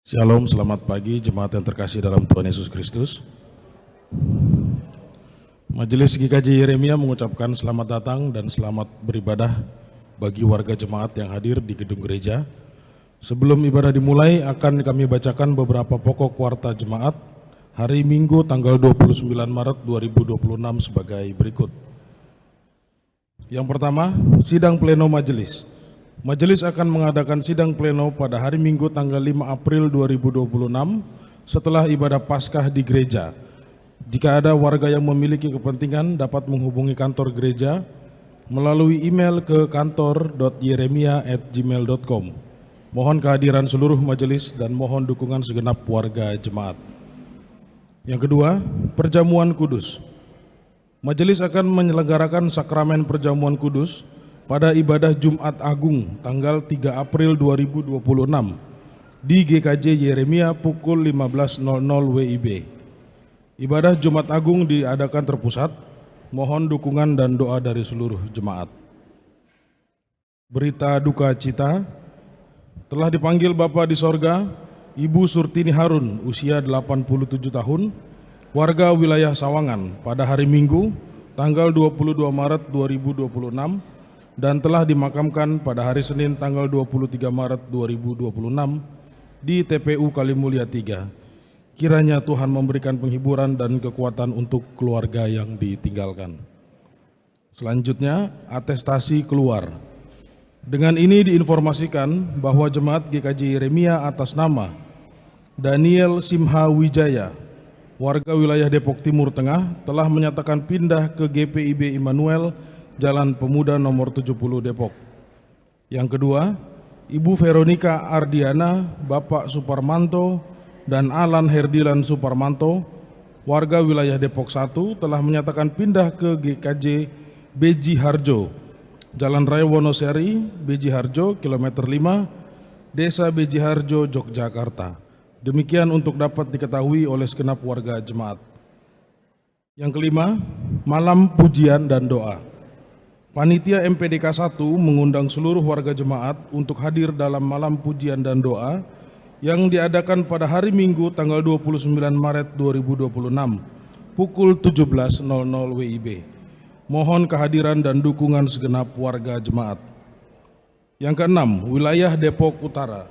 Shalom, selamat pagi jemaat yang terkasih dalam Tuhan Yesus Kristus. Majelis GKJ Yeremia mengucapkan selamat datang dan selamat beribadah bagi warga jemaat yang hadir di gedung gereja. Sebelum ibadah dimulai akan kami bacakan beberapa pokok warta jemaat hari Minggu tanggal 29 Maret 2026 sebagai berikut. Yang pertama, sidang pleno majelis. Majelis akan mengadakan sidang pleno pada hari Minggu tanggal 5 April 2026 setelah ibadah Paskah di gereja. Jika ada warga yang memiliki kepentingan dapat menghubungi kantor gereja melalui email ke kantor.yeremia@gmail.com. Mohon kehadiran seluruh majelis dan mohon dukungan segenap warga jemaat. Yang kedua, perjamuan kudus. Majelis akan menyelenggarakan sakramen perjamuan kudus pada ibadah Jumat Agung tanggal 3 April 2026 di GKJ Yeremia pukul 15.00 WIB. Ibadah Jumat Agung diadakan terpusat. Mohon dukungan dan doa dari seluruh jemaat. Berita duka cita, telah dipanggil Bapa di sorga, Ibu Surtini Harun, usia 87 tahun, warga wilayah Sawangan, pada hari Minggu tanggal 22 Maret 2026, dan telah dimakamkan pada hari Senin tanggal 23 Maret 2026 di TPU Kalimulia 3. Kiranya Tuhan memberikan penghiburan dan kekuatan untuk keluarga yang ditinggalkan. Selanjutnya, atestasi keluar. Dengan ini diinformasikan bahwa jemaat GKJ Yeremia atas nama Daniel Simha Wijaya, warga wilayah Depok Timur Tengah, telah menyatakan pindah ke GPIB Immanuel Jalan Pemuda nomor 70 Depok. Yang kedua, Ibu Veronica Ardiana, Bapak Suparmanto, dan Alan Herdilan Suparmanto, warga wilayah Depok 1, telah menyatakan pindah ke GKJ Beji Harjo, Jalan Raya Wonosari, Beji Harjo, kilometer 5, Desa Beji Harjo, Yogyakarta. Demikian untuk dapat diketahui oleh segenap warga jemaat. Yang kelima, malam pujian dan doa. Panitia MPDK 1 mengundang seluruh warga jemaat untuk hadir dalam malam pujian dan doa yang diadakan pada hari Minggu tanggal 29 Maret 2026 pukul 17.00 WIB. Mohon kehadiran dan dukungan segenap warga jemaat. Yang keenam, wilayah Depok Utara.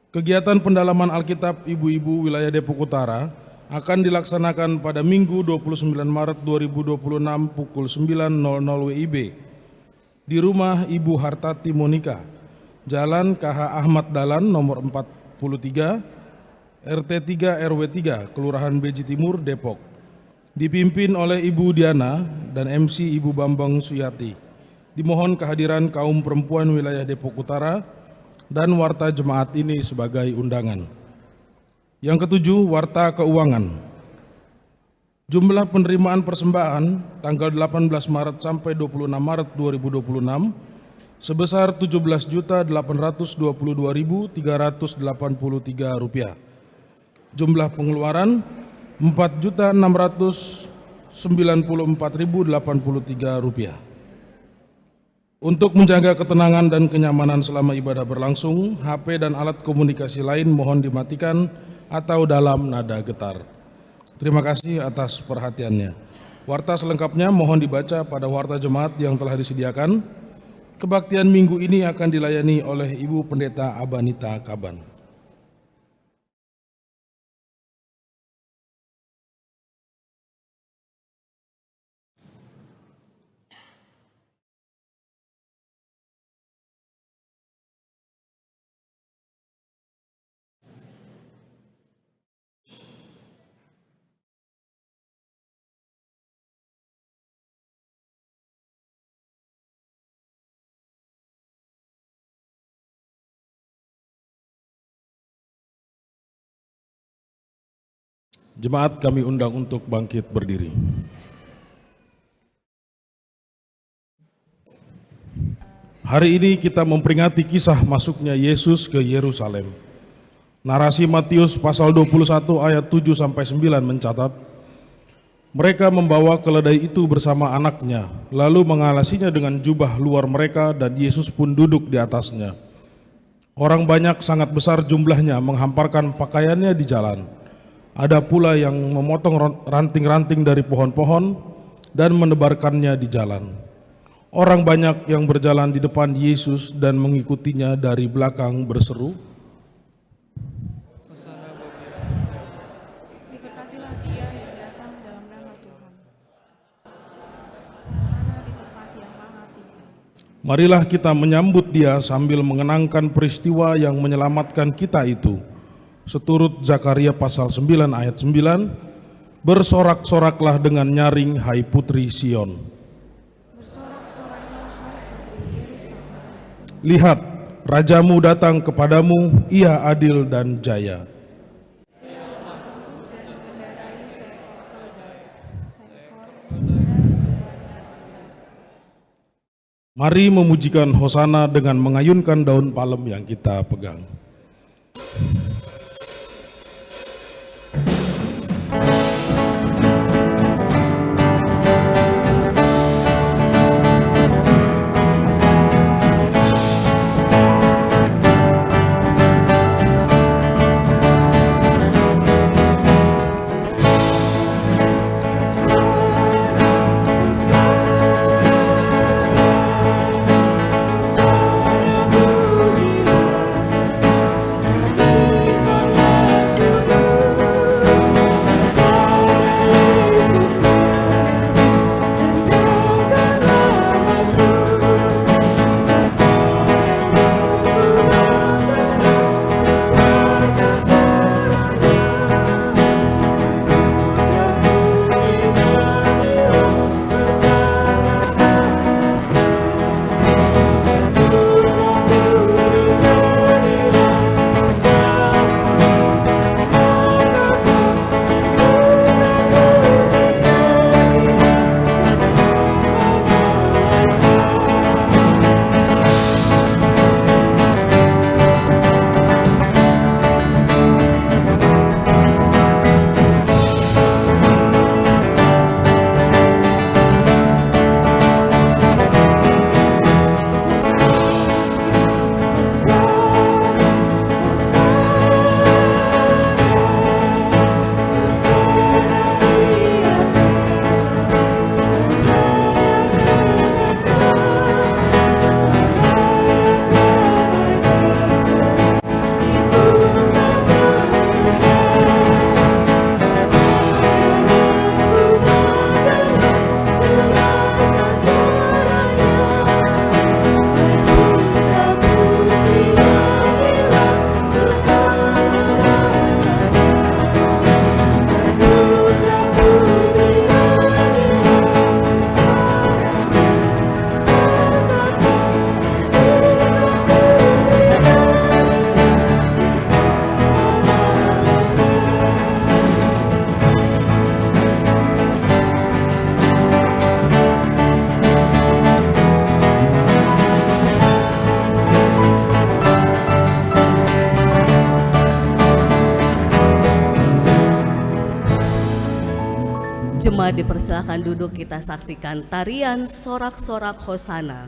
Kegiatan pendalaman Alkitab ibu-ibu wilayah Depok Utara akan dilaksanakan pada Minggu 29 Maret 2026 pukul 9.00 WIB di rumah Ibu Hartati Monika, Jalan KH Ahmad Dahlan nomor 43, RT 3 RW 3, Kelurahan Beji Timur, Depok. Dipimpin oleh Ibu Diana dan MC Ibu Bambang Suyati. Dimohon kehadiran kaum perempuan wilayah Depok Utara dan warta jemaat ini sebagai undangan. Yang ketujuh, warta keuangan. Jumlah penerimaan persembahan tanggal 18 Maret sampai 26 Maret 2026 sebesar Rp17.822.383. Jumlah pengeluaran Rp4.694.083. Untuk menjaga ketenangan dan kenyamanan selama ibadah berlangsung, HP dan alat komunikasi lain mohon dimatikan atau dalam nada getar. Terima kasih atas perhatiannya. Warta selengkapnya mohon dibaca pada warta jemaat yang telah disediakan. Kebaktian minggu ini akan dilayani oleh Ibu Pendeta Abanita Kaban. Jemaat kami undang untuk bangkit berdiri. Hari ini kita memperingati kisah masuknya Yesus ke Yerusalem. Narasi Matius pasal 21 ayat 7-9 mencatat, mereka membawa keledai itu bersama anaknya, lalu mengalasinya dengan jubah luar mereka dan Yesus pun duduk di atasnya. Orang banyak sangat besar jumlahnya menghamparkan pakaiannya di jalan. Ada pula yang memotong ranting-ranting dari pohon-pohon dan menebarkannya di jalan. Orang banyak yang berjalan di depan Yesus dan mengikutinya dari belakang berseru, "Diberkatilah Dia yang datang dalam nama Tuhan. Hosana di tempat yang maha tinggi." marilah kita menyambut Dia sambil mengenangkan peristiwa yang menyelamatkan kita itu. Seturut Zakaria pasal 9 ayat 9, bersorak-soraklah dengan nyaring, hai putri Sion. Bersorak-soraklah hai putri Yerusalem. Lihat, Rajamu datang kepadamu, Ia adil dan jaya. Ia mampu dan mengendarai seekor keledai, seekor kuda berwarna merah. Mari memujikan Hosana dengan mengayunkan daun palem yang kita pegang. Jemaat dipersilakan duduk, kita saksikan tarian sorak-sorak Hosana.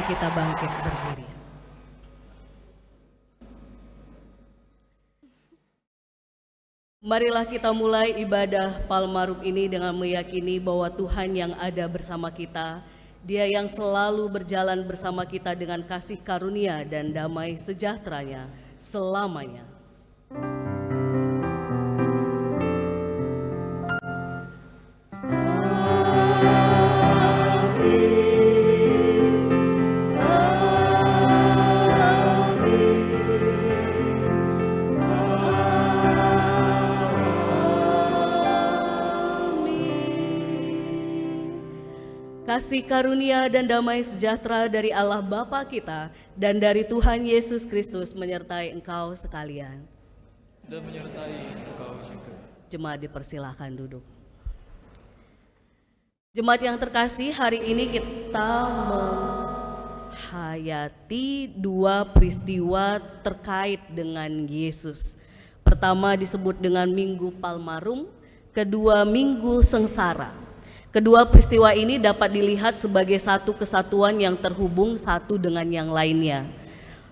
kita bangkit berdiri. Marilah kita mulai ibadah Palmarum ini dengan meyakini bahwa Tuhan yang ada bersama kita, Dia yang selalu berjalan bersama kita dengan kasih karunia dan damai sejahteranya selamanya. Kasih karunia dan damai sejahtera dari Allah Bapa kita dan dari Tuhan Yesus Kristus menyertai engkau sekalian. Dan menyertai engkau juga. Jemaat dipersilahkan duduk. Jemaat yang terkasih, hari ini kita menghayati dua peristiwa terkait dengan Yesus. Pertama disebut dengan Minggu Palmarum, kedua Minggu Sengsara. Kedua peristiwa ini dapat dilihat sebagai satu kesatuan yang terhubung satu dengan yang lainnya.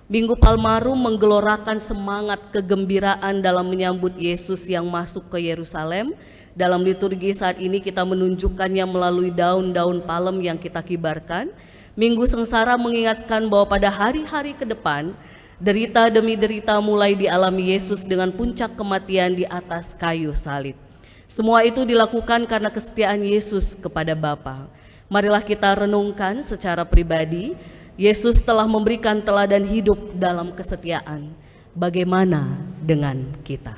Minggu Palmarum menggelorakan semangat kegembiraan dalam menyambut Yesus yang masuk ke Yerusalem. Dalam liturgi saat ini kita menunjukkannya melalui daun-daun palem yang kita kibarkan. Minggu Sengsara mengingatkan bahwa pada hari-hari ke depan, derita demi derita mulai dialami Yesus dengan puncak kematian di atas kayu salib. Semua itu dilakukan karena kesetiaan Yesus kepada Bapa. Marilah kita renungkan secara pribadi, Yesus telah memberikan teladan hidup dalam kesetiaan. Bagaimana dengan kita?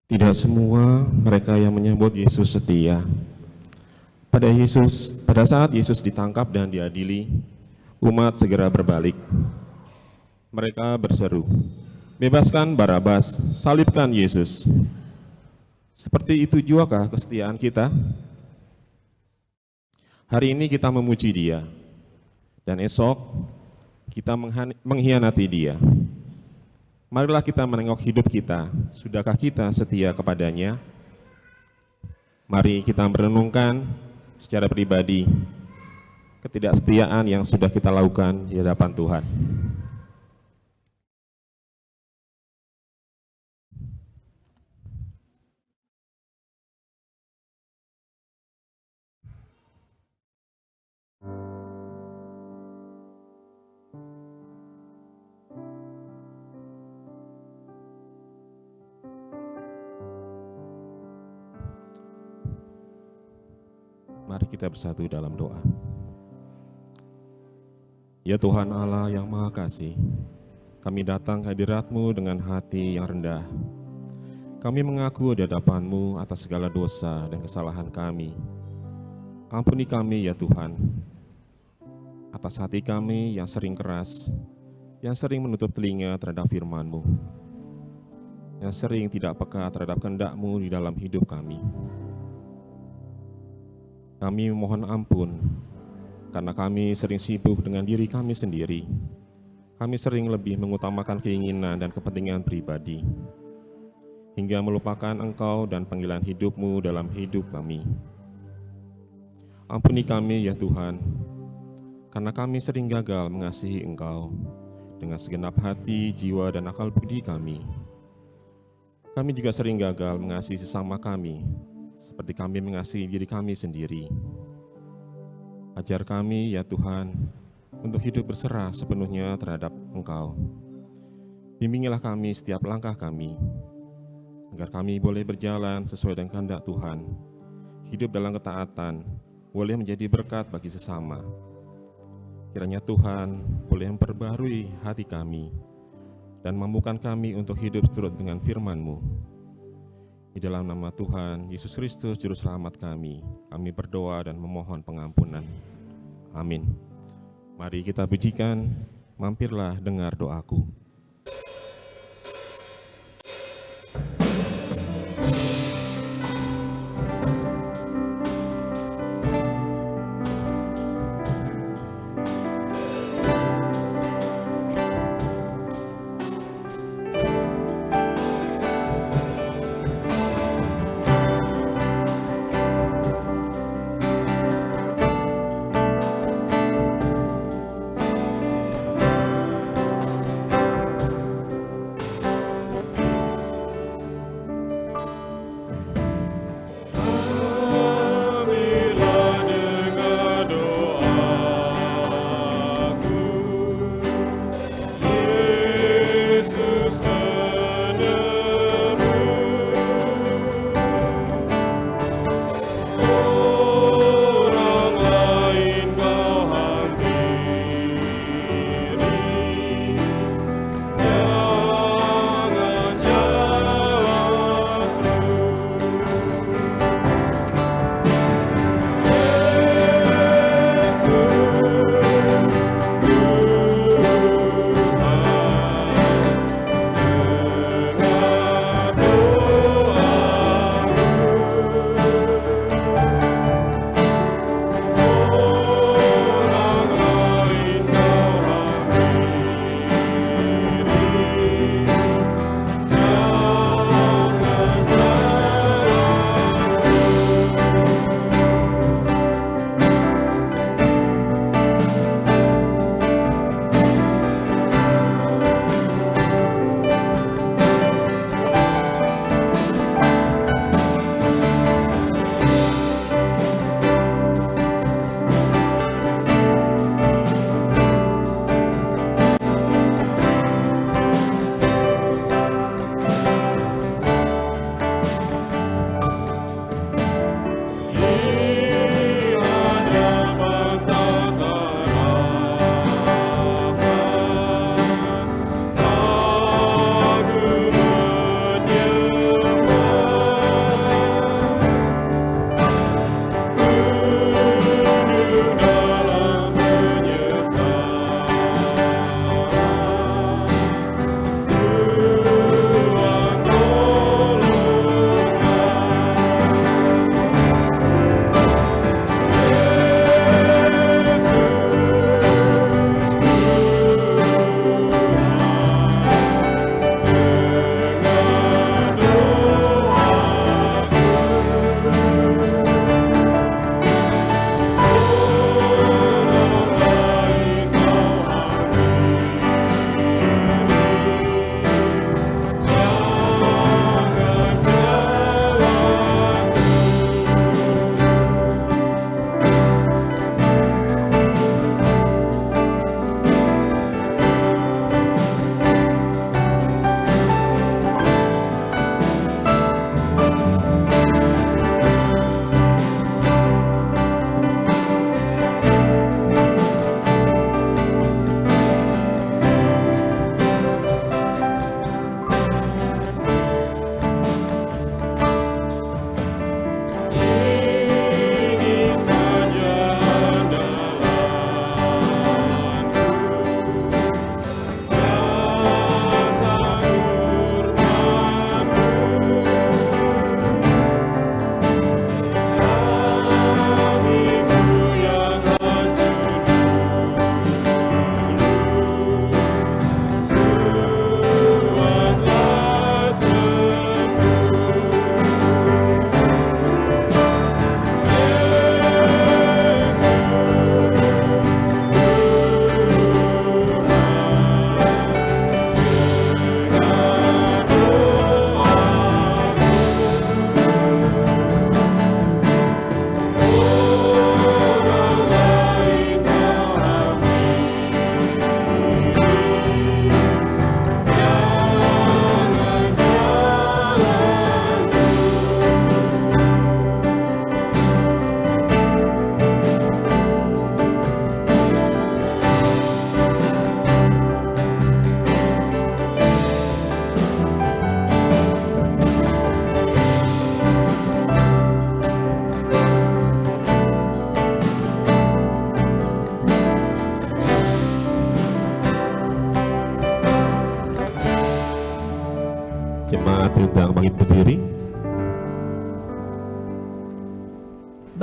Tidak semua mereka yang menyambut Yesus setia. Pada saat Yesus ditangkap dan diadili, umat segera berbalik. Mereka berseru, "Bebaskan Barabas, salibkan Yesus." Seperti itu juakah kesetiaan kita? Hari ini kita memuji Dia, dan esok kita mengkhianati Dia. Marilah kita menengok hidup kita, sudahkah kita setia kepadanya? Mari kita merenungkan secara pribadi ketidaksetiaan yang sudah kita lakukan di hadapan Tuhan. Mari kita bersatu dalam doa. Ya Tuhan Allah yang Maha Kasih, kami datang ke hadirat-Mu dengan hati yang rendah. Kami mengaku di hadapan-Mu atas segala dosa dan kesalahan kami. Ampuni kami ya Tuhan, atas hati kami yang sering keras, yang sering menutup telinga terhadap firman-Mu, yang sering tidak peka terhadap kehendak-Mu di dalam hidup kami. Kami mohon ampun, karena kami sering sibuk dengan diri kami sendiri. Kami sering lebih mengutamakan keinginan dan kepentingan pribadi, hingga melupakan Engkau dan panggilan hidup-Mu dalam hidup kami. Ampuni kami ya Tuhan, karena kami sering gagal mengasihi Engkau dengan segenap hati, jiwa, dan akal budi kami. Kami juga sering gagal mengasihi sesama kami, seperti kami mengasihi diri kami sendiri. Ajar kami ya Tuhan, untuk hidup berserah sepenuhnya terhadap Engkau. Bimbingilah kami setiap langkah kami, agar kami boleh berjalan sesuai dengan kehendak Tuhan, hidup dalam ketaatan, boleh menjadi berkat bagi sesama. Kiranya Tuhan boleh memperbarui hati kami, dan mampukan kami untuk hidup seturut dengan firman-Mu. Di dalam nama Tuhan Yesus Kristus Juru Selamat kami berdoa dan memohon pengampunan. Amin. Mari kita pujikan, mampirlah dengar doaku.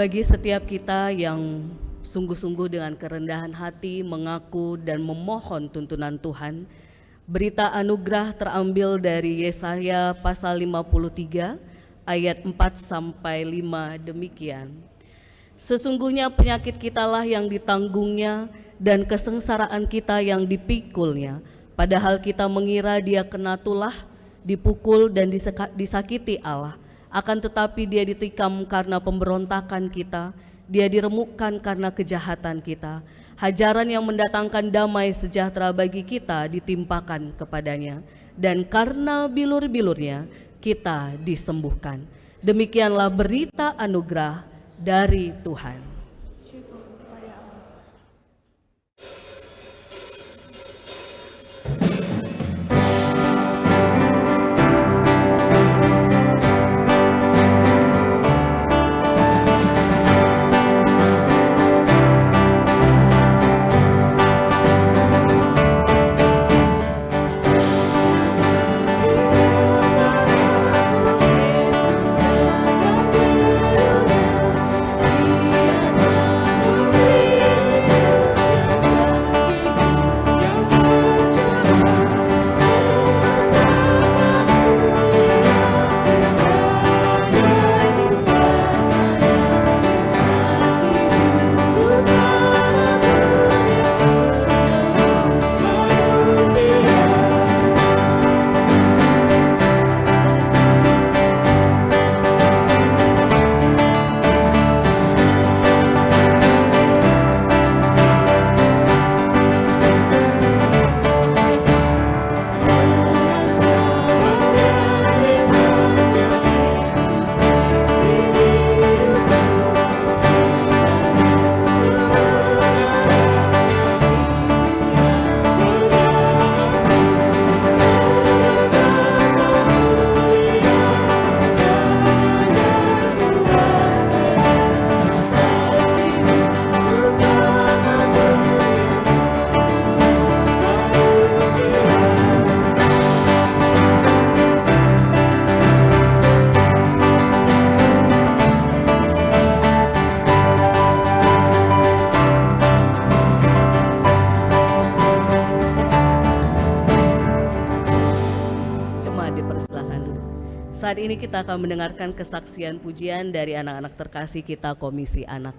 bagi setiap kita yang sungguh-sungguh dengan kerendahan hati mengaku dan memohon tuntunan Tuhan, berita anugerah terambil dari Yesaya pasal 53 ayat 4 sampai 5 demikian. Sesungguhnya penyakit kitalah yang ditanggungnya dan kesengsaraan kita yang dipikulnya, padahal kita mengira dia kena tulah, dipukul dan disakiti Allah. Akan tetapi dia ditikam karena pemberontakan kita, dia diremukkan karena kejahatan kita. Hajaran yang mendatangkan damai sejahtera bagi kita ditimpakan kepadanya, dan karena bilur-bilurnya kita disembuhkan. Demikianlah berita anugerah dari Tuhan. Syukur kepada Allah. Saat ini kita akan mendengarkan kesaksian pujian dari anak-anak terkasih kita Komisi Anak.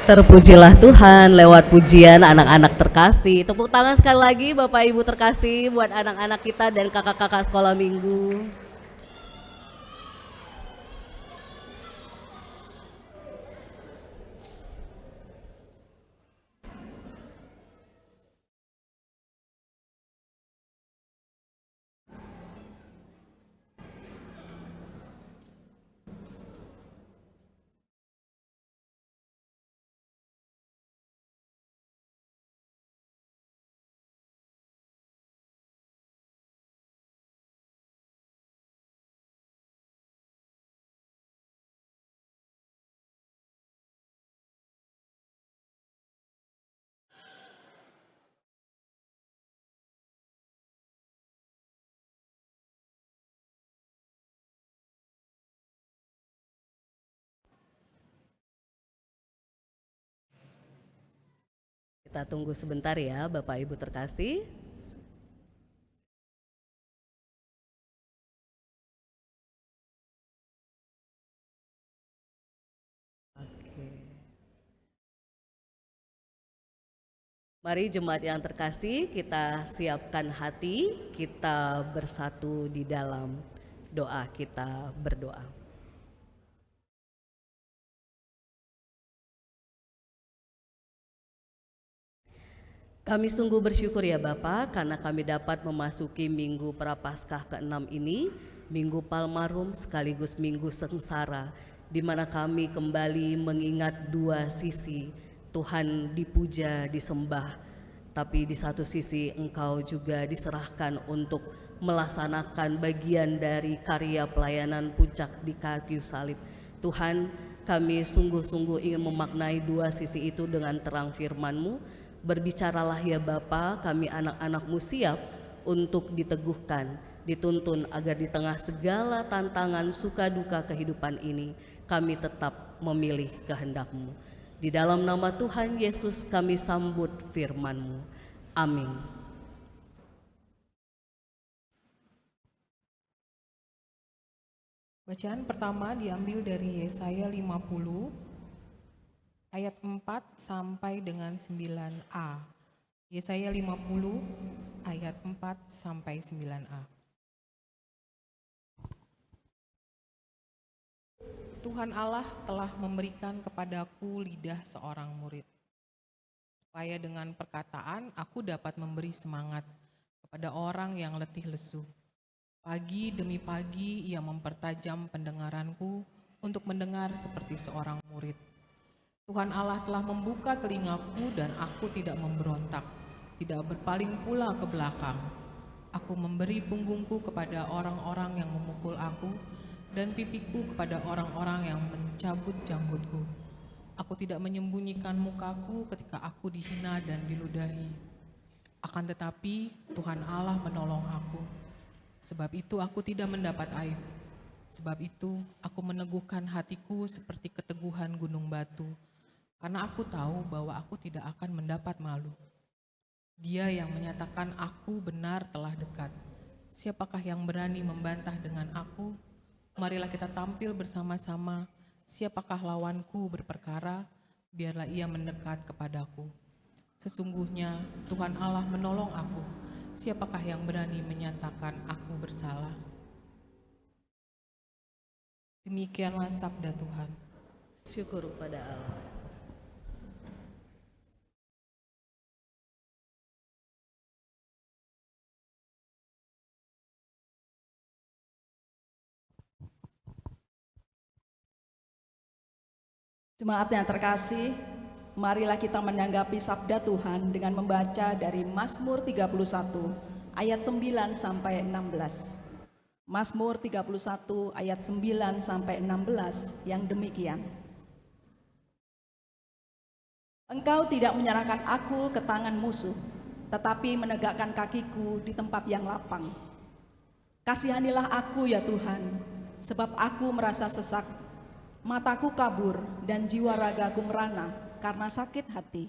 Terpujilah Tuhan lewat pujian anak-anak terkasih. Tepuk tangan sekali lagi Bapak Ibu terkasih buat anak-anak kita dan kakak-kakak sekolah minggu. Kita tunggu sebentar ya Bapak Ibu terkasih. Oke. Mari jemaat yang terkasih, kita siapkan hati, kita bersatu di dalam doa, kita berdoa. Kami sungguh bersyukur ya Bapa, karena kami dapat memasuki Minggu Prapaskah ke-6 ini, Minggu Palmarum sekaligus Minggu Sengsara, di mana kami kembali mengingat dua sisi, Tuhan dipuja, disembah, tapi di satu sisi Engkau juga diserahkan untuk melaksanakan bagian dari karya pelayanan puncak di kayu salib. Tuhan, kami sungguh-sungguh ingin memaknai dua sisi itu dengan terang firman-Mu. Berbicaralah ya Bapa, kami anak-anak-Mu siap untuk diteguhkan, dituntun agar di tengah segala tantangan suka duka kehidupan ini, kami tetap memilih kehendak-Mu. Di dalam nama Tuhan Yesus kami sambut firman-Mu. Amin. Bacaan pertama diambil dari Yesaya 50 ayat 4 sampai dengan 9a. Yesaya 50 ayat 4 sampai 9a. Tuhan Allah telah memberikan kepadaku lidah seorang murid, supaya dengan perkataan aku dapat memberi semangat kepada orang yang letih lesu. Pagi demi pagi ia mempertajam pendengaranku untuk mendengar seperti seorang murid. Tuhan Allah telah membuka telingaku dan aku tidak memberontak, tidak berpaling pula ke belakang. Aku memberi punggungku kepada orang-orang yang memukul aku dan pipiku kepada orang-orang yang mencabut janggutku. Aku tidak menyembunyikan mukaku ketika aku dihina dan diludahi. Akan tetapi Tuhan Allah menolong aku. Sebab itu aku tidak mendapat aib. Sebab itu aku meneguhkan hatiku seperti keteguhan gunung batu, karena aku tahu bahwa aku tidak akan mendapat malu. Dia yang menyatakan aku benar telah dekat. Siapakah yang berani membantah dengan aku? Marilah kita tampil bersama-sama. Siapakah lawanku berperkara? Biarlah ia mendekat kepadaku. Sesungguhnya Tuhan Allah menolong aku. Siapakah yang berani menyatakan aku bersalah? Demikianlah sabda Tuhan. Syukur pada Allah. Jemaat yang terkasih, marilah kita menanggapi sabda Tuhan dengan membaca dari Mazmur 31 ayat 9 sampai 16. Mazmur 31 ayat 9 sampai 16 yang demikian. Engkau tidak menyerahkan aku ke tangan musuh, tetapi menegakkan kakiku di tempat yang lapang. Kasihanilah aku ya Tuhan, sebab aku merasa sesak. Mataku kabur dan jiwa ragaku merana karena sakit hati.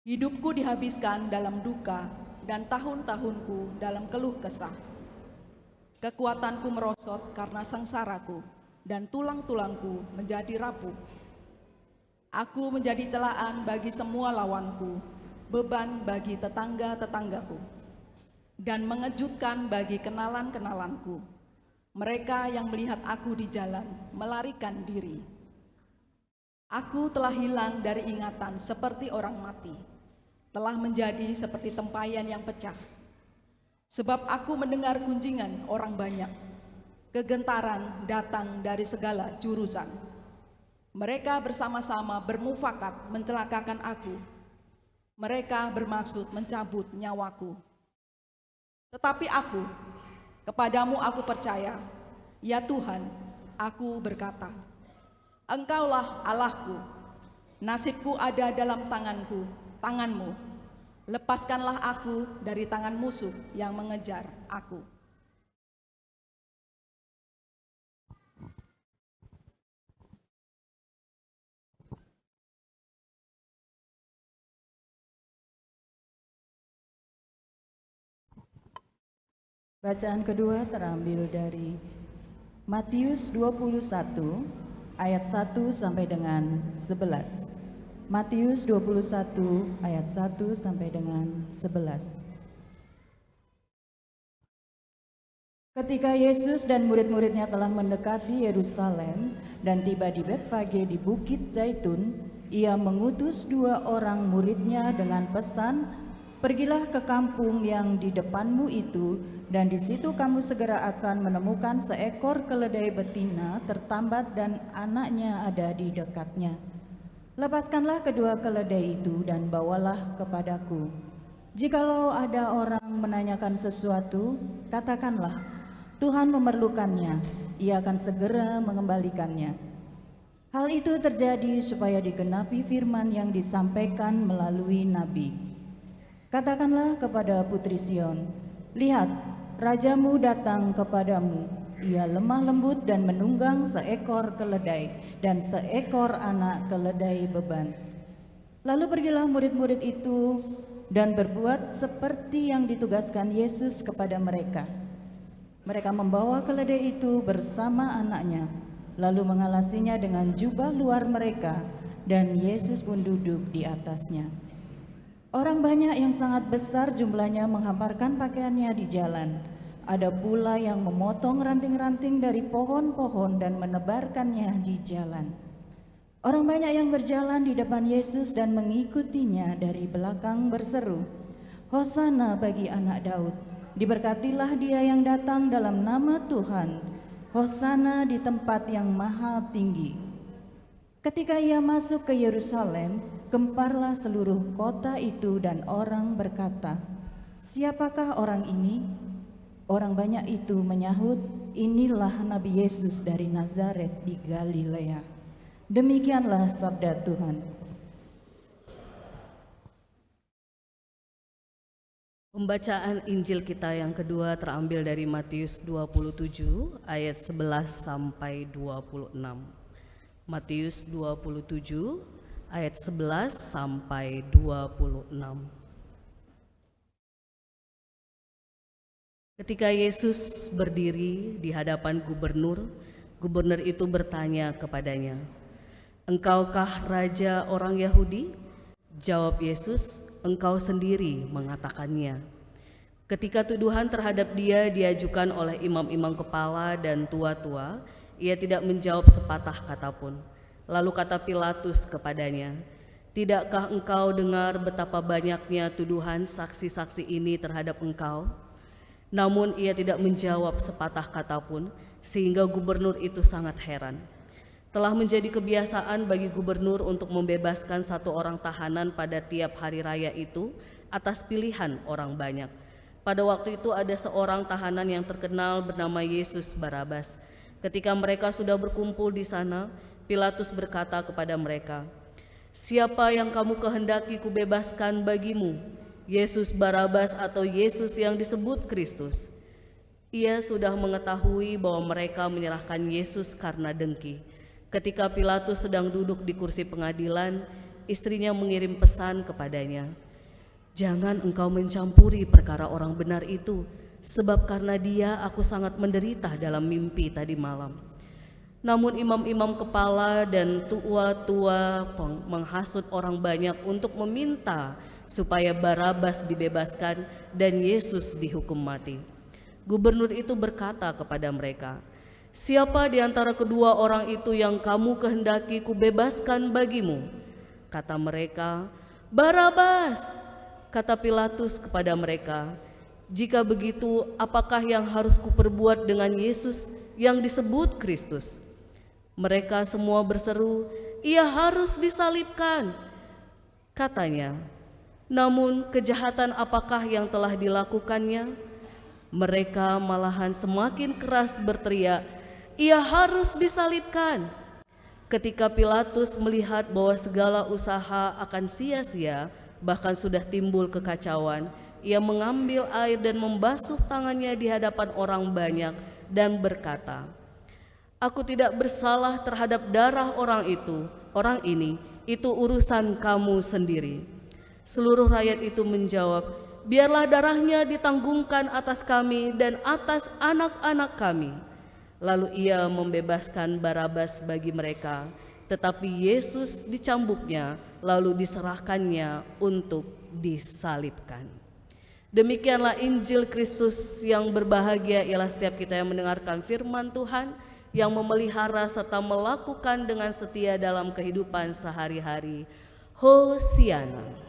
Hidupku dihabiskan dalam duka dan tahun-tahunku dalam keluh kesah. Kekuatanku merosot karena sengsaraku dan tulang-tulangku menjadi rapuh. Aku menjadi celaan bagi semua lawanku, beban bagi tetangga-tetanggaku, dan mengejutkan bagi kenalan-kenalanku. Mereka yang melihat aku di jalan melarikan diri. Aku telah hilang dari ingatan seperti orang mati, telah menjadi seperti tempayan yang pecah. Sebab aku mendengar gunjingan orang banyak, kegentaran datang dari segala jurusan. Mereka bersama-sama bermufakat mencelakakan aku. Mereka bermaksud mencabut nyawaku. Tetapi aku, kepadamu aku percaya, ya Tuhan, aku berkata, Engkaulah Allahku, nasibku ada dalam tanganmu. Lepaskanlah aku dari tangan musuh yang mengejar aku. Bacaan kedua terambil dari Matius 21 ayat 1 sampai dengan 11. Matius 21 ayat 1 sampai dengan 11. Ketika Yesus dan murid-muridnya telah mendekati Yerusalem dan tiba di Betfage di Bukit Zaitun, ia mengutus 2 orang muridnya dengan pesan, "Pergilah ke kampung yang di depanmu itu, dan di situ kamu segera akan menemukan seekor keledai betina tertambat dan anaknya ada di dekatnya. Lepaskanlah kedua keledai itu dan bawalah kepadaku. Jikalau ada orang menanyakan sesuatu, katakanlah, Tuhan memerlukannya, ia akan segera mengembalikannya." Hal itu terjadi supaya digenapi firman yang disampaikan melalui nabi. Katakanlah kepada putri Sion, lihat, rajamu datang kepadamu. Ia lemah lembut dan menunggang seekor keledai dan seekor anak keledai beban. Lalu pergilah murid-murid itu dan berbuat seperti yang ditugaskan Yesus kepada mereka. Mereka membawa keledai itu bersama anaknya, lalu mengalasinya dengan jubah luar mereka, dan Yesus pun duduk di atasnya. Orang banyak yang sangat besar jumlahnya menghamparkan pakaiannya di jalan. Ada pula yang memotong ranting-ranting dari pohon-pohon dan menebarkannya di jalan. Orang banyak yang berjalan di depan Yesus dan mengikutinya dari belakang berseru, "Hosana bagi anak Daud, diberkatilah dia yang datang dalam nama Tuhan, Hosana di tempat yang maha tinggi." Ketika ia masuk ke Yerusalem, gemparlah seluruh kota itu dan orang berkata, "Siapakah orang ini?" Orang banyak itu menyahut, "Inilah Nabi Yesus dari Nazaret di Galilea." Demikianlah sabda Tuhan. Pembacaan Injil kita yang kedua terambil dari Matius 27 ayat 11 sampai 26. Matius 27 ayat 11 sampai 26. Ketika Yesus berdiri di hadapan gubernur, gubernur itu bertanya kepadanya, "Engkaukah raja orang Yahudi?" Jawab Yesus, "Engkau sendiri mengatakannya." Ketika tuduhan terhadap dia diajukan oleh imam-imam kepala dan tua-tua, ia tidak menjawab sepatah kata pun. Lalu kata Pilatus kepadanya, "Tidakkah engkau dengar betapa banyaknya tuduhan saksi-saksi ini terhadap engkau?" Namun ia tidak menjawab sepatah kata pun, sehingga gubernur itu sangat heran. Telah menjadi kebiasaan bagi gubernur untuk membebaskan satu orang tahanan pada tiap hari raya itu atas pilihan orang banyak. Pada waktu itu ada seorang tahanan yang terkenal bernama Yesus Barabas. Ketika mereka sudah berkumpul di sana, Pilatus berkata kepada mereka, "Siapa yang kamu kehendaki kubebaskan bagimu? Yesus Barabas atau Yesus yang disebut Kristus?" Ia sudah mengetahui bahwa mereka menyerahkan Yesus karena dengki. Ketika Pilatus sedang duduk di kursi pengadilan, istrinya mengirim pesan kepadanya, "Jangan engkau mencampuri perkara orang benar itu, sebab karena dia aku sangat menderita dalam mimpi tadi malam." Namun imam-imam kepala dan tua-tua menghasut orang banyak untuk meminta supaya Barabas dibebaskan dan Yesus dihukum mati. Gubernur itu berkata kepada mereka, "Siapa di antara kedua orang itu yang kamu kehendaki kubebaskan bagimu?" Kata mereka, "Barabas." Kata Pilatus kepada mereka, "Jika begitu, apakah yang harus kuperbuat dengan Yesus yang disebut Kristus?" Mereka semua berseru, "Ia harus disalibkan." Katanya, "Namun kejahatan apakah yang telah dilakukannya?" Mereka malahan semakin keras berteriak, "Ia harus disalibkan." Ketika Pilatus melihat bahwa segala usaha akan sia-sia, bahkan sudah timbul kekacauan, ia mengambil air dan membasuh tangannya di hadapan orang banyak dan berkata, "Aku tidak bersalah terhadap darah orang ini, itu urusan kamu sendiri." Seluruh rakyat itu menjawab, "Biarlah darahnya ditanggungkan atas kami dan atas anak-anak kami." Lalu ia membebaskan Barabas bagi mereka, tetapi Yesus dicambuknya, lalu diserahkannya untuk disalibkan. Demikianlah Injil Kristus. Yang berbahagia ialah setiap kita yang mendengarkan firman Tuhan, yang memelihara serta melakukan dengan setia dalam kehidupan sehari-hari. Hosiana.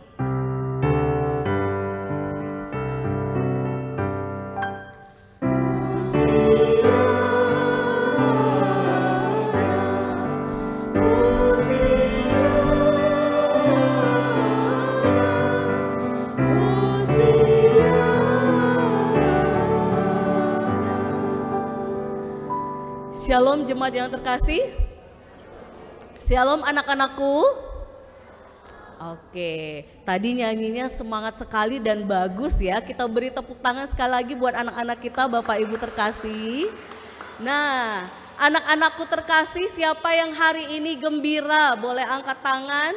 Shalom jemaat yang terkasih. Shalom anak-anakku. Oke, tadi nyanyinya semangat sekali dan bagus ya. Kita beri tepuk tangan sekali lagi buat anak-anak kita, Bapak Ibu terkasih. Nah, anak-anakku terkasih, siapa yang hari ini gembira? Boleh angkat tangan.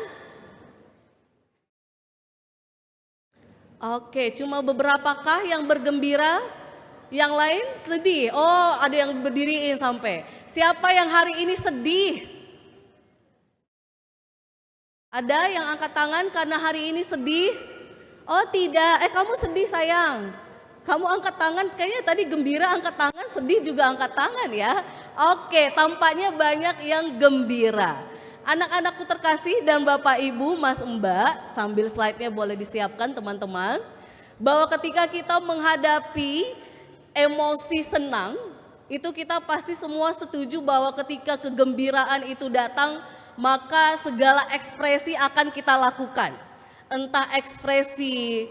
Oke, cuma beberapakah yang bergembira? Yang lain sedih. Oh, ada yang berdiriin sampai. Siapa yang hari ini sedih? Ada yang angkat tangan karena hari ini sedih? Oh tidak, kamu sedih sayang. Kamu angkat tangan, kayaknya tadi gembira angkat tangan, sedih juga angkat tangan ya. Oke, tampaknya banyak yang gembira. Anak-anakku terkasih dan Bapak Ibu, Mas Mbak, sambil slide-nya boleh disiapkan teman-teman. Bahwa ketika kita menghadapi emosi senang, itu kita pasti semua setuju bahwa ketika kegembiraan itu datang, maka segala ekspresi akan kita lakukan. Entah ekspresi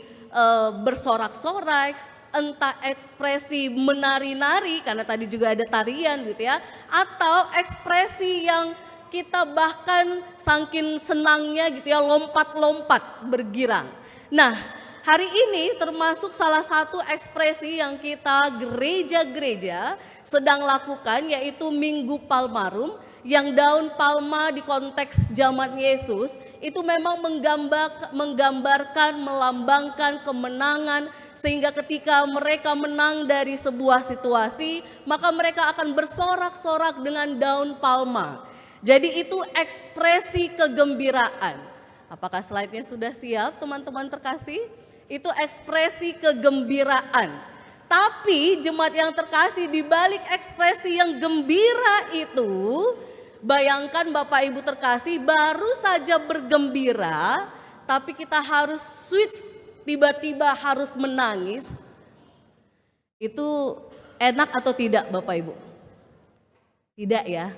bersorak-sorak, entah ekspresi menari-nari, karena tadi juga ada tarian gitu ya, atau ekspresi yang kita bahkan saking senangnya gitu ya, lompat-lompat bergirang. Nah, hari ini termasuk salah satu ekspresi yang kita gereja-gereja sedang lakukan, yaitu Minggu Palmarum, yang daun palma di konteks zaman Yesus itu memang menggambarkan, melambangkan kemenangan, sehingga ketika mereka menang dari sebuah situasi, maka mereka akan bersorak-sorak dengan daun palma. Jadi itu ekspresi kegembiraan. Apakah slide-nya sudah siap teman-teman terkasih? Itu ekspresi kegembiraan. Tapi jemaat yang terkasih, di balik ekspresi yang gembira itu, bayangkan Bapak Ibu terkasih, baru saja bergembira, tapi kita harus switch, tiba-tiba harus menangis. Itu enak atau tidak Bapak Ibu? Tidak ya.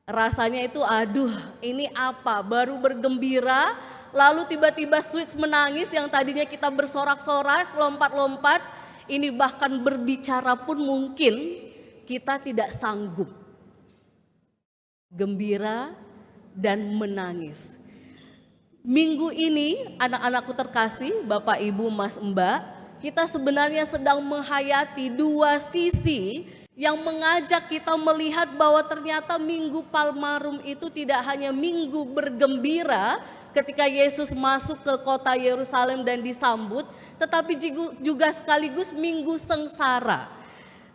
Rasanya itu aduh, ini apa? Baru bergembira, lalu tiba-tiba switch menangis, yang tadinya kita bersorak-sorak, lompat-lompat, ini bahkan berbicara pun mungkin kita tidak sanggup. Gembira dan menangis. Minggu ini anak-anakku terkasih, Bapak Ibu Mas Mbak, kita sebenarnya sedang menghayati dua sisi yang mengajak kita melihat bahwa ternyata Minggu Palmarum itu tidak hanya minggu bergembira ketika Yesus masuk ke kota Yerusalem dan disambut, tetapi juga sekaligus minggu sengsara.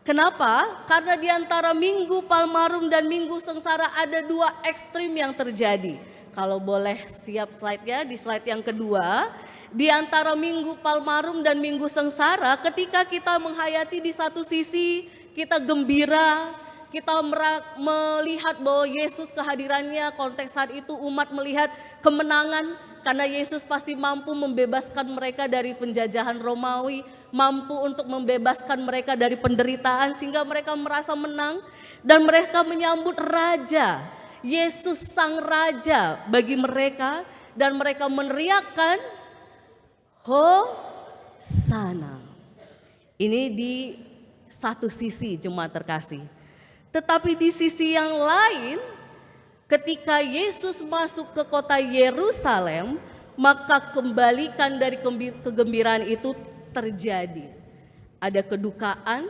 Kenapa? Karena di antara Minggu Palmarum dan Minggu Sengsara ada dua ekstrim yang terjadi. Kalau boleh siap slide-nya, di slide yang kedua, di antara Minggu Palmarum dan Minggu Sengsara, ketika kita menghayati di satu sisi kita gembira, kita melihat bahwa Yesus kehadirannya, konteks saat itu umat melihat kemenangan, karena Yesus pasti mampu membebaskan mereka dari penjajahan Romawi, mampu untuk membebaskan mereka dari penderitaan, sehingga mereka merasa menang dan mereka menyambut Raja, Yesus Sang Raja bagi mereka, dan mereka meneriakkan Hosana. Ini di satu sisi jemaat terkasih. Tetapi di sisi yang lain, ketika Yesus masuk ke kota Yerusalem, maka kembalikan dari kegembiraan itu terjadi. Ada kedukaan,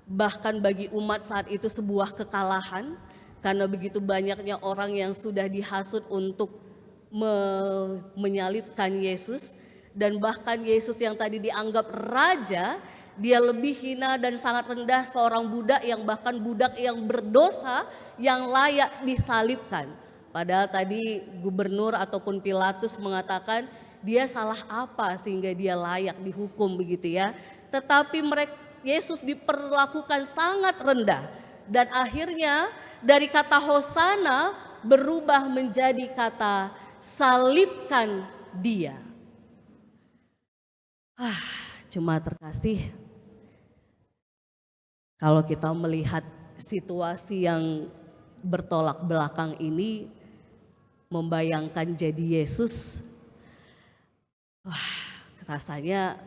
bahkan bagi umat saat itu sebuah kekalahan, karena begitu banyaknya orang yang sudah dihasut untuk menyalibkan Yesus, dan bahkan Yesus yang tadi dianggap raja, dia lebih hina dan sangat rendah, seorang budak yang bahkan budak yang berdosa yang layak disalibkan. Padahal tadi gubernur ataupun Pilatus mengatakan dia salah apa sehingga dia layak dihukum begitu ya. Tetapi Yesus diperlakukan sangat rendah, dan akhirnya dari kata Hosana berubah menjadi kata salibkan dia. Jemaat terkasih, kalau kita melihat situasi yang bertolak belakang ini, membayangkan jadi Yesus, rasanya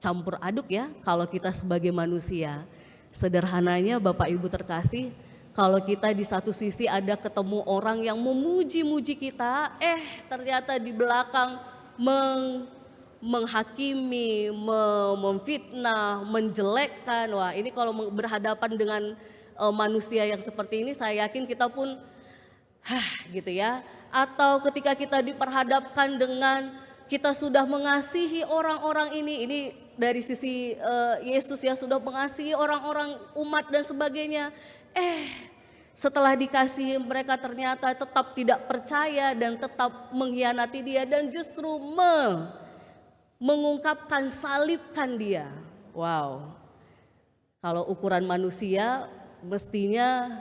campur aduk ya kalau kita sebagai manusia. Sederhananya Bapak Ibu terkasih, kalau kita di satu sisi ada ketemu orang yang memuji-muji kita, ternyata di belakang menghakimi, memfitnah, menjelekkan. Wah, ini kalau berhadapan dengan manusia yang seperti ini, saya yakin kita pun gitu ya. Atau ketika kita diperhadapkan dengan kita sudah mengasihi orang-orang ini dari sisi Yesus yang sudah mengasihi orang-orang umat dan sebagainya. Setelah dikasihi mereka ternyata tetap tidak percaya dan tetap mengkhianati dia dan justru mengungkapkan salibkan dia. Wow. Kalau ukuran manusia mestinya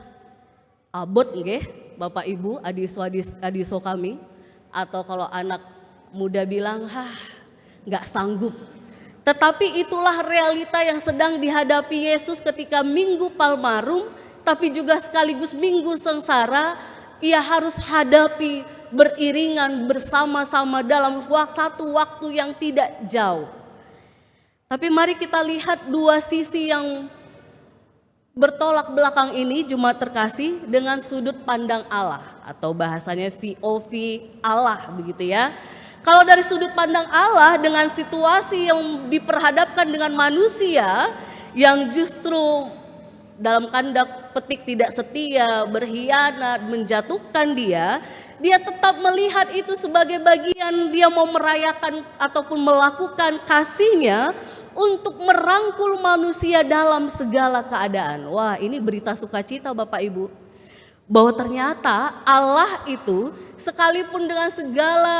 abot nggih Bapak Ibu, adiso kami, atau kalau anak muda bilang nggak sanggup. Tetapi itulah realita yang sedang dihadapi Yesus ketika Minggu Palmarum, tapi juga sekaligus Minggu Sengsara. Ia harus hadapi beriringan bersama-sama dalam satu waktu yang tidak jauh. Tapi mari kita lihat dua sisi yang bertolak belakang ini, jemaat terkasih, dengan sudut pandang Allah atau bahasanya VOV Allah begitu ya. Kalau dari sudut pandang Allah dengan situasi yang diperhadapkan dengan manusia yang justru dalam tanda petik tidak setia, berkhianat, menjatuhkan dia tetap melihat itu sebagai bagian dia mau merayakan ataupun melakukan kasihnya untuk merangkul manusia dalam segala keadaan. Wah, ini berita sukacita Bapak Ibu. Bahwa ternyata Allah itu sekalipun dengan segala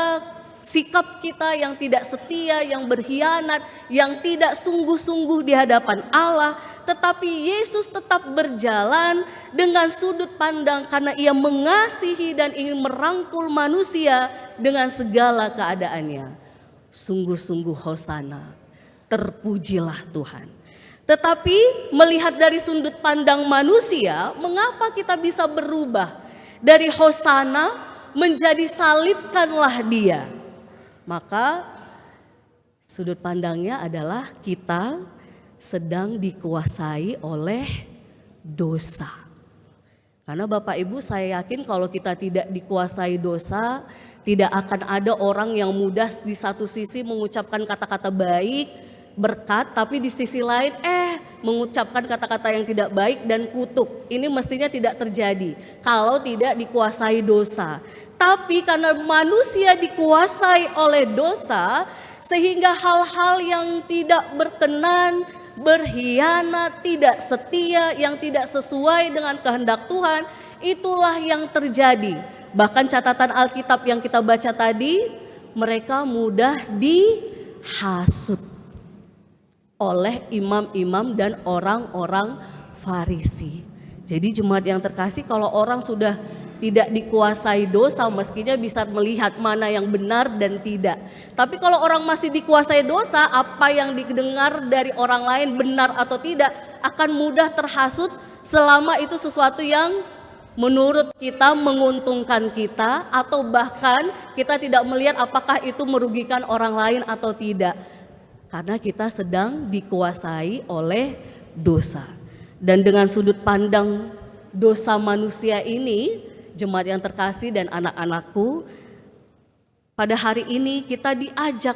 sikap kita yang tidak setia, yang berkhianat, yang tidak sungguh-sungguh di hadapan Allah, tetapi Yesus tetap berjalan dengan sudut pandang karena ia mengasihi dan ingin merangkul manusia dengan segala keadaannya. Sungguh-sungguh hosana, terpujilah Tuhan. Tetapi melihat dari sudut pandang manusia, mengapa kita bisa berubah dari hosana menjadi salibkanlah dia? Maka sudut pandangnya adalah kita sedang dikuasai oleh dosa. Karena Bapak Ibu, saya yakin kalau kita tidak dikuasai dosa, tidak akan ada orang yang mudah di satu sisi mengucapkan kata-kata baik, berkat, tapi di sisi lain mengucapkan kata-kata yang tidak baik dan kutuk. Ini mestinya tidak terjadi kalau tidak dikuasai dosa. Tapi karena manusia dikuasai oleh dosa, sehingga hal-hal yang tidak berkenan, berkhianat, tidak setia, yang tidak sesuai dengan kehendak Tuhan, itulah yang terjadi. Bahkan catatan Alkitab yang kita baca tadi, mereka mudah dihasut oleh imam-imam dan orang-orang Farisi. Jadi jemaat yang terkasih, kalau orang sudah tidak dikuasai dosa, mestinya bisa melihat mana yang benar dan tidak. Tapi kalau orang masih dikuasai dosa, apa yang didengar dari orang lain benar atau tidak akan mudah terhasut selama itu sesuatu yang menurut kita menguntungkan kita, atau bahkan kita tidak melihat apakah itu merugikan orang lain atau tidak. Karena kita sedang dikuasai oleh dosa. Dan dengan sudut pandang dosa manusia ini, jemaat yang terkasih dan anak-anakku, pada hari ini kita diajak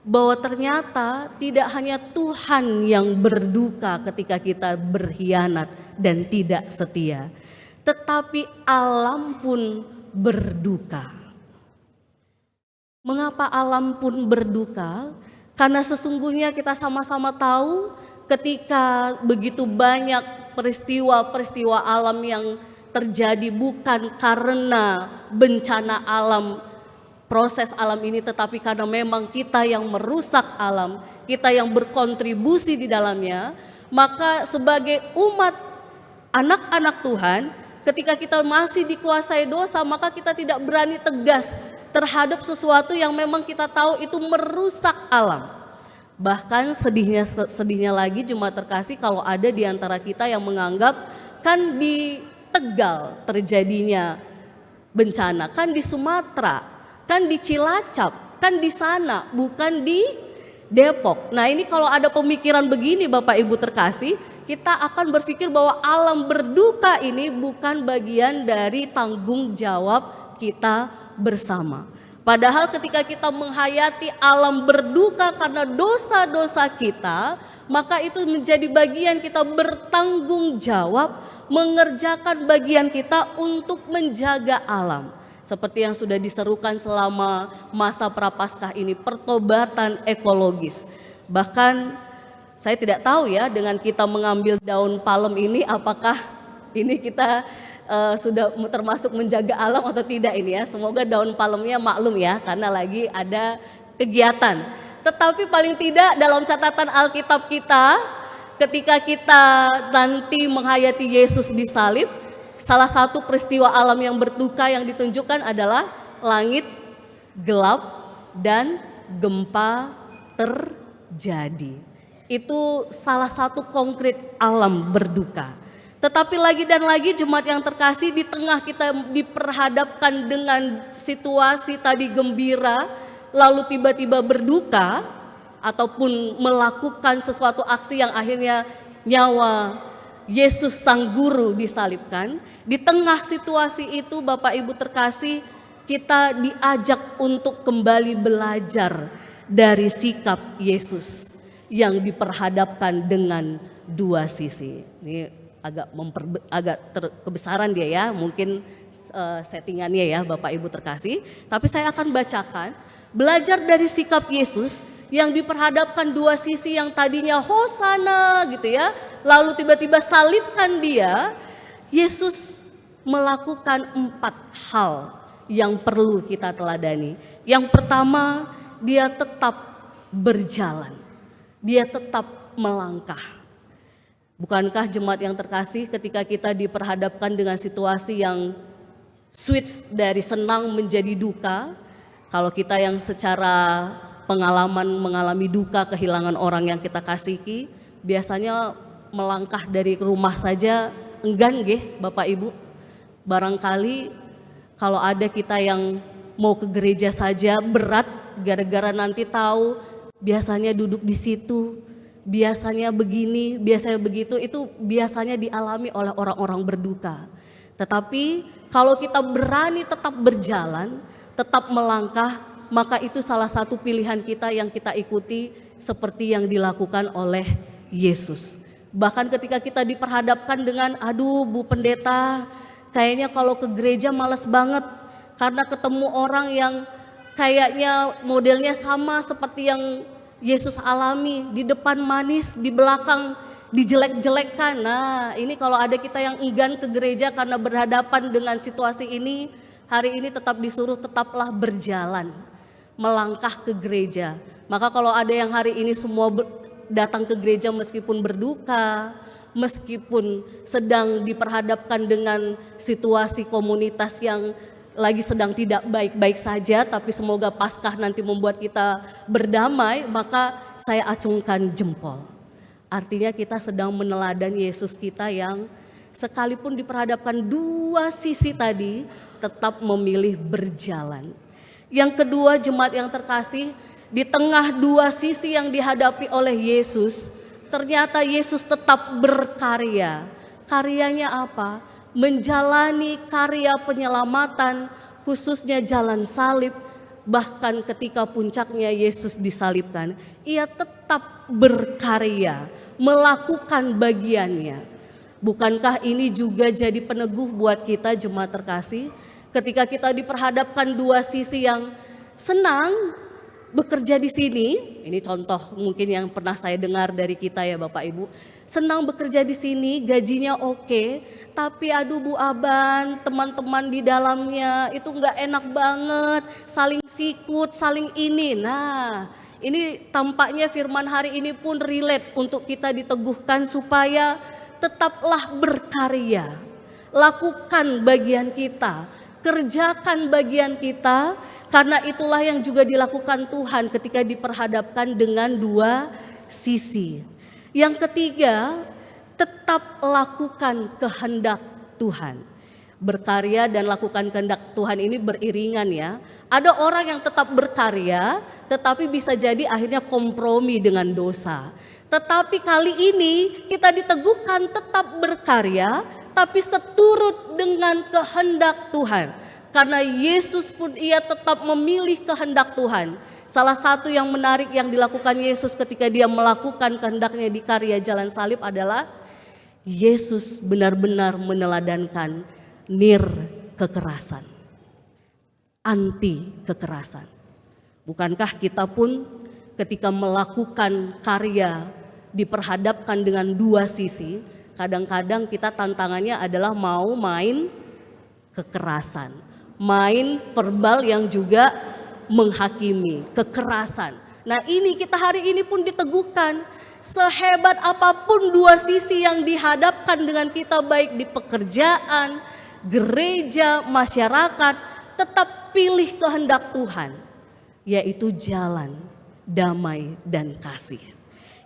bahwa ternyata tidak hanya Tuhan yang berduka ketika kita berkhianat dan tidak setia, tetapi alam pun berduka. Mengapa alam pun berduka? Karena sesungguhnya kita sama-sama tahu ketika begitu banyak peristiwa-peristiwa alam yang terjadi bukan karena bencana alam, proses alam ini, tetapi karena memang kita yang merusak alam, kita yang berkontribusi di dalamnya. Maka sebagai umat anak-anak Tuhan, ketika kita masih dikuasai dosa, maka kita tidak berani tegas terhadap sesuatu yang memang kita tahu itu merusak alam. Bahkan sedihnya lagi jemaat terkasih, kalau ada di antara kita yang menganggap kan di Tegal terjadinya bencana, kan di Sumatera, kan di Cilacap, kan di sana, bukan di Depok. Nah, ini kalau ada pemikiran begini Bapak Ibu terkasih, kita akan berpikir bahwa alam berduka ini bukan bagian dari tanggung jawab kita bersama. Padahal ketika kita menghayati alam berduka karena dosa-dosa kita, maka itu menjadi bagian kita bertanggung jawab, mengerjakan bagian kita untuk menjaga alam. Seperti yang sudah diserukan selama masa Prapaskah ini, pertobatan ekologis. Bahkan saya tidak tahu ya, dengan kita mengambil daun palem ini apakah ini kita sudah termasuk menjaga alam atau tidak ini ya. Semoga daun palemnya maklum ya, karena lagi ada kegiatan. Tetapi paling tidak dalam catatan Alkitab kita, ketika kita nanti menghayati Yesus disalib, salah satu peristiwa alam yang berduka yang ditunjukkan adalah langit gelap dan gempa terjadi. Itu salah satu konkret alam berduka. Tetapi lagi dan lagi jemaat yang terkasih, di tengah kita diperhadapkan dengan situasi tadi gembira, lalu tiba-tiba berduka, ataupun melakukan sesuatu aksi yang akhirnya nyawa Yesus sang guru disalibkan. Di tengah situasi itu Bapak Ibu terkasih, kita diajak untuk kembali belajar dari sikap Yesus yang diperhadapkan dengan dua sisi. Ini agak kebesaran dia ya, mungkin settingannya ya Bapak Ibu terkasih. Tapi saya akan bacakan, belajar dari sikap Yesus yang diperhadapkan dua sisi yang tadinya hosana gitu ya, lalu tiba-tiba salibkan dia. Yesus melakukan 4 hal yang perlu kita teladani. Yang pertama, dia tetap berjalan, dia tetap melangkah. Bukankah jemaat yang terkasih, ketika kita diperhadapkan dengan situasi yang switch dari senang menjadi duka, kalau kita yang secara pengalaman mengalami duka, kehilangan orang yang kita kasihi, biasanya melangkah dari rumah saja enggan nggih Bapak Ibu. Barangkali kalau ada kita yang mau ke gereja saja berat gara-gara nanti tahu biasanya duduk di situ, biasanya begini, biasanya begitu, itu biasanya dialami oleh orang-orang berduka. Tetapi kalau kita berani tetap berjalan, tetap melangkah, maka itu salah satu pilihan kita yang kita ikuti seperti yang dilakukan oleh Yesus. Bahkan ketika kita diperhadapkan dengan, aduh Bu Pendeta, kayaknya kalau ke gereja males banget karena ketemu orang yang kayaknya modelnya sama seperti yang Yesus alami, di depan manis, di belakang dijelek-jelekkan. Nah, ini kalau ada kita yang enggan ke gereja karena berhadapan dengan situasi ini, hari ini tetap disuruh tetaplah berjalan, melangkah ke gereja. Maka kalau ada yang hari ini semua datang ke gereja meskipun berduka, meskipun sedang diperhadapkan dengan situasi komunitas yang lagi sedang tidak baik-baik saja, tapi semoga Paskah nanti membuat kita berdamai, maka saya acungkan jempol. Artinya kita sedang meneladan Yesus kita yang sekalipun diperhadapkan dua sisi tadi, tetap memilih berjalan. Yang kedua jemaat yang terkasih, di tengah dua sisi yang dihadapi oleh Yesus, ternyata Yesus tetap berkarya. Karyanya apa? Menjalani karya penyelamatan, khususnya jalan salib. Bahkan ketika puncaknya Yesus disalibkan, ia tetap berkarya, melakukan bagiannya. Bukankah ini juga jadi peneguh buat kita jemaat terkasih? Ketika kita diperhadapkan dua sisi yang senang bekerja di sini, ini contoh mungkin yang pernah saya dengar dari kita ya Bapak Ibu, senang bekerja di sini, gajinya oke, tapi aduh Bu Aban, teman-teman di dalamnya itu nggak enak banget, saling sikut, saling ini. Nah, ini tampaknya firman hari ini pun relate untuk kita diteguhkan supaya tetaplah berkarya, lakukan bagian kita, kerjakan bagian kita. Karena itulah yang juga dilakukan Tuhan ketika diperhadapkan dengan dua sisi. Yang ketiga, tetap lakukan kehendak Tuhan. Berkarya dan lakukan kehendak Tuhan ini beriringan ya. Ada orang yang tetap berkarya, tetapi bisa jadi akhirnya kompromi dengan dosa. Tetapi kali ini kita diteguhkan tetap berkarya, tapi seturut dengan kehendak Tuhan. Karena Yesus pun ia tetap memilih kehendak Tuhan. Salah satu yang menarik yang dilakukan Yesus ketika dia melakukan kehendaknya di karya jalan salib adalah Yesus benar-benar meneladankan kekerasan, anti kekerasan. Bukankah kita pun ketika melakukan karya diperhadapkan dengan dua sisi, kadang-kadang kita tantangannya adalah mau main kekerasan, main verbal yang juga menghakimi, kekerasan. Nah ini kita hari ini pun diteguhkan, sehebat apapun dua sisi yang dihadapkan dengan kita baik di pekerjaan, gereja, masyarakat, tetap pilih kehendak Tuhan, yaitu jalan damai dan kasih.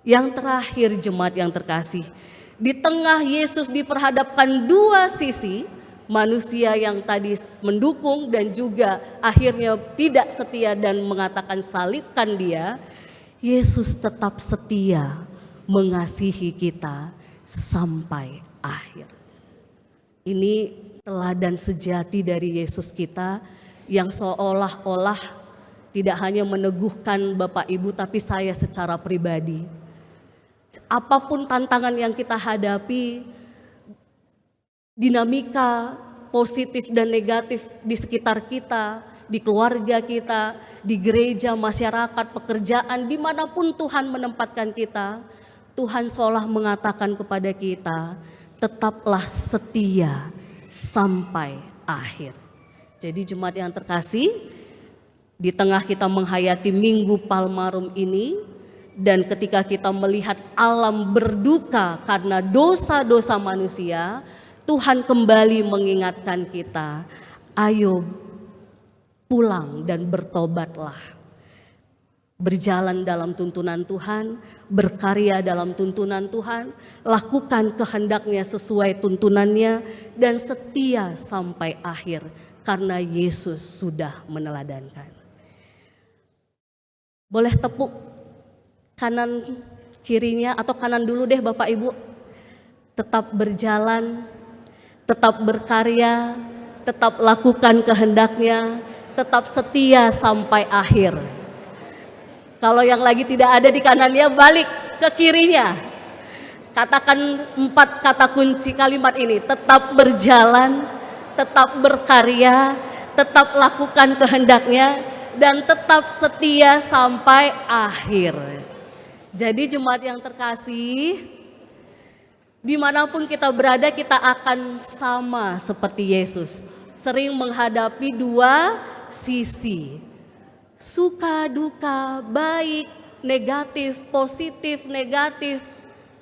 Yang terakhir jemaat yang terkasih, di tengah Yesus diperhadapkan dua sisi, manusia yang tadi mendukung dan juga akhirnya tidak setia dan mengatakan salibkan dia, Yesus tetap setia mengasihi kita sampai akhir. Ini teladan sejati dari Yesus kita yang seolah-olah tidak hanya meneguhkan Bapak Ibu, tapi saya secara pribadi. Apapun tantangan yang kita hadapi, dinamika positif dan negatif di sekitar kita, di keluarga kita, di gereja, masyarakat, pekerjaan, dimanapun Tuhan menempatkan kita, Tuhan seolah mengatakan kepada kita, tetaplah setia sampai akhir. Jadi jemaat yang terkasih, di tengah kita menghayati Minggu Palmarum ini, dan ketika kita melihat alam berduka karena dosa-dosa manusia, Tuhan kembali mengingatkan kita, ayo pulang dan bertobatlah. Berjalan dalam tuntunan Tuhan, berkarya dalam tuntunan Tuhan, lakukan kehendaknya sesuai tuntunannya, dan setia sampai akhir karena Yesus sudah meneladankan. Boleh tepuk kanan kirinya atau kanan dulu deh Bapak Ibu. Tetap berjalan, tetap berkarya, tetap lakukan kehendaknya, tetap setia sampai akhir. Kalau yang lagi tidak ada di kanannya, balik ke kirinya. Katakan 4 kata kunci kalimat ini, tetap berjalan, tetap berkarya, tetap lakukan kehendaknya, dan tetap setia sampai akhir. Jadi jemaat yang terkasih, dimanapun kita berada, kita akan sama seperti Yesus, sering menghadapi dua sisi, suka duka, baik, negatif, positif, negatif,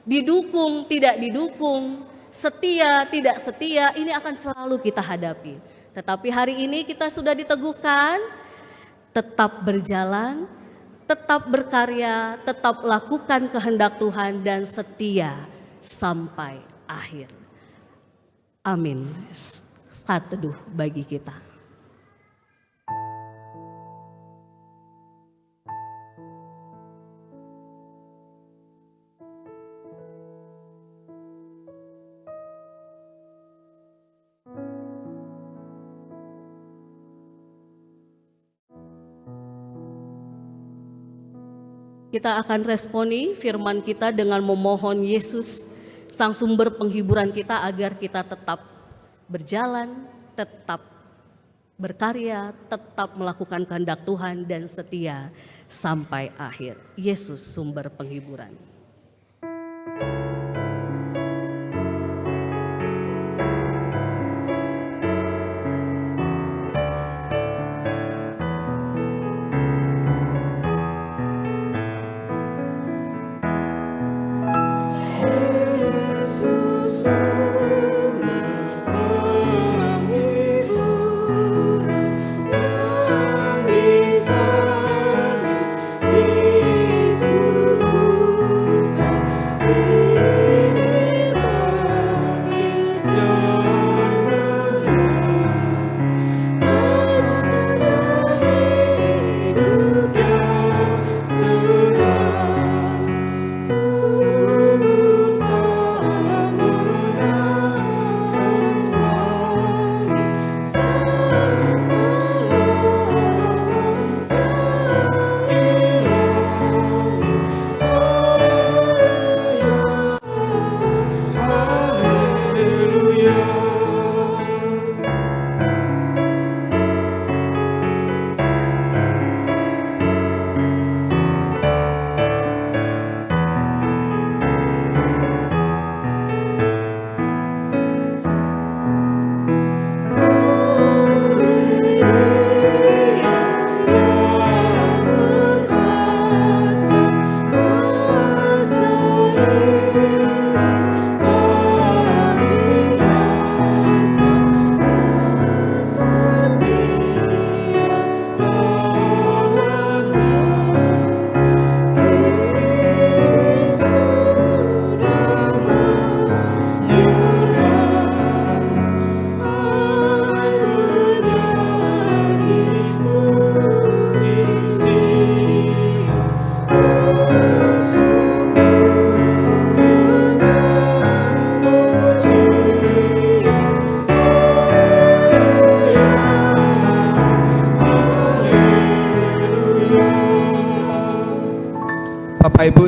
didukung, tidak didukung, setia, tidak setia, ini akan selalu kita hadapi. Tetapi hari ini kita sudah diteguhkan, tetap berjalan, tetap berkarya, tetap lakukan kehendak Tuhan, dan setia sampai akhir. Amin. Saat teduh bagi kita. Kita akan responi firman kita dengan memohon Yesus, sang sumber penghiburan kita, agar kita tetap berjalan, tetap berkarya, tetap melakukan kehendak Tuhan, dan setia sampai akhir. Yesus sumber penghiburan. Di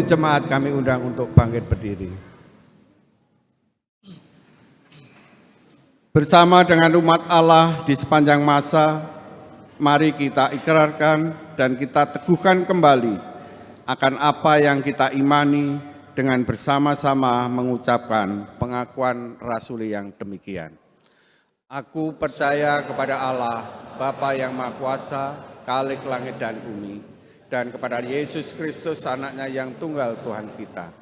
jemaat kami undang untuk bangkit berdiri. Bersama dengan umat Allah di sepanjang masa, mari kita ikrarkan dan kita teguhkan kembali akan apa yang kita imani dengan bersama-sama mengucapkan pengakuan rasuli yang demikian. Aku percaya kepada Allah, Bapa yang Maha Kuasa, Khalik langit dan bumi, dan kepada Yesus Kristus, anaknya yang tunggal Tuhan kita,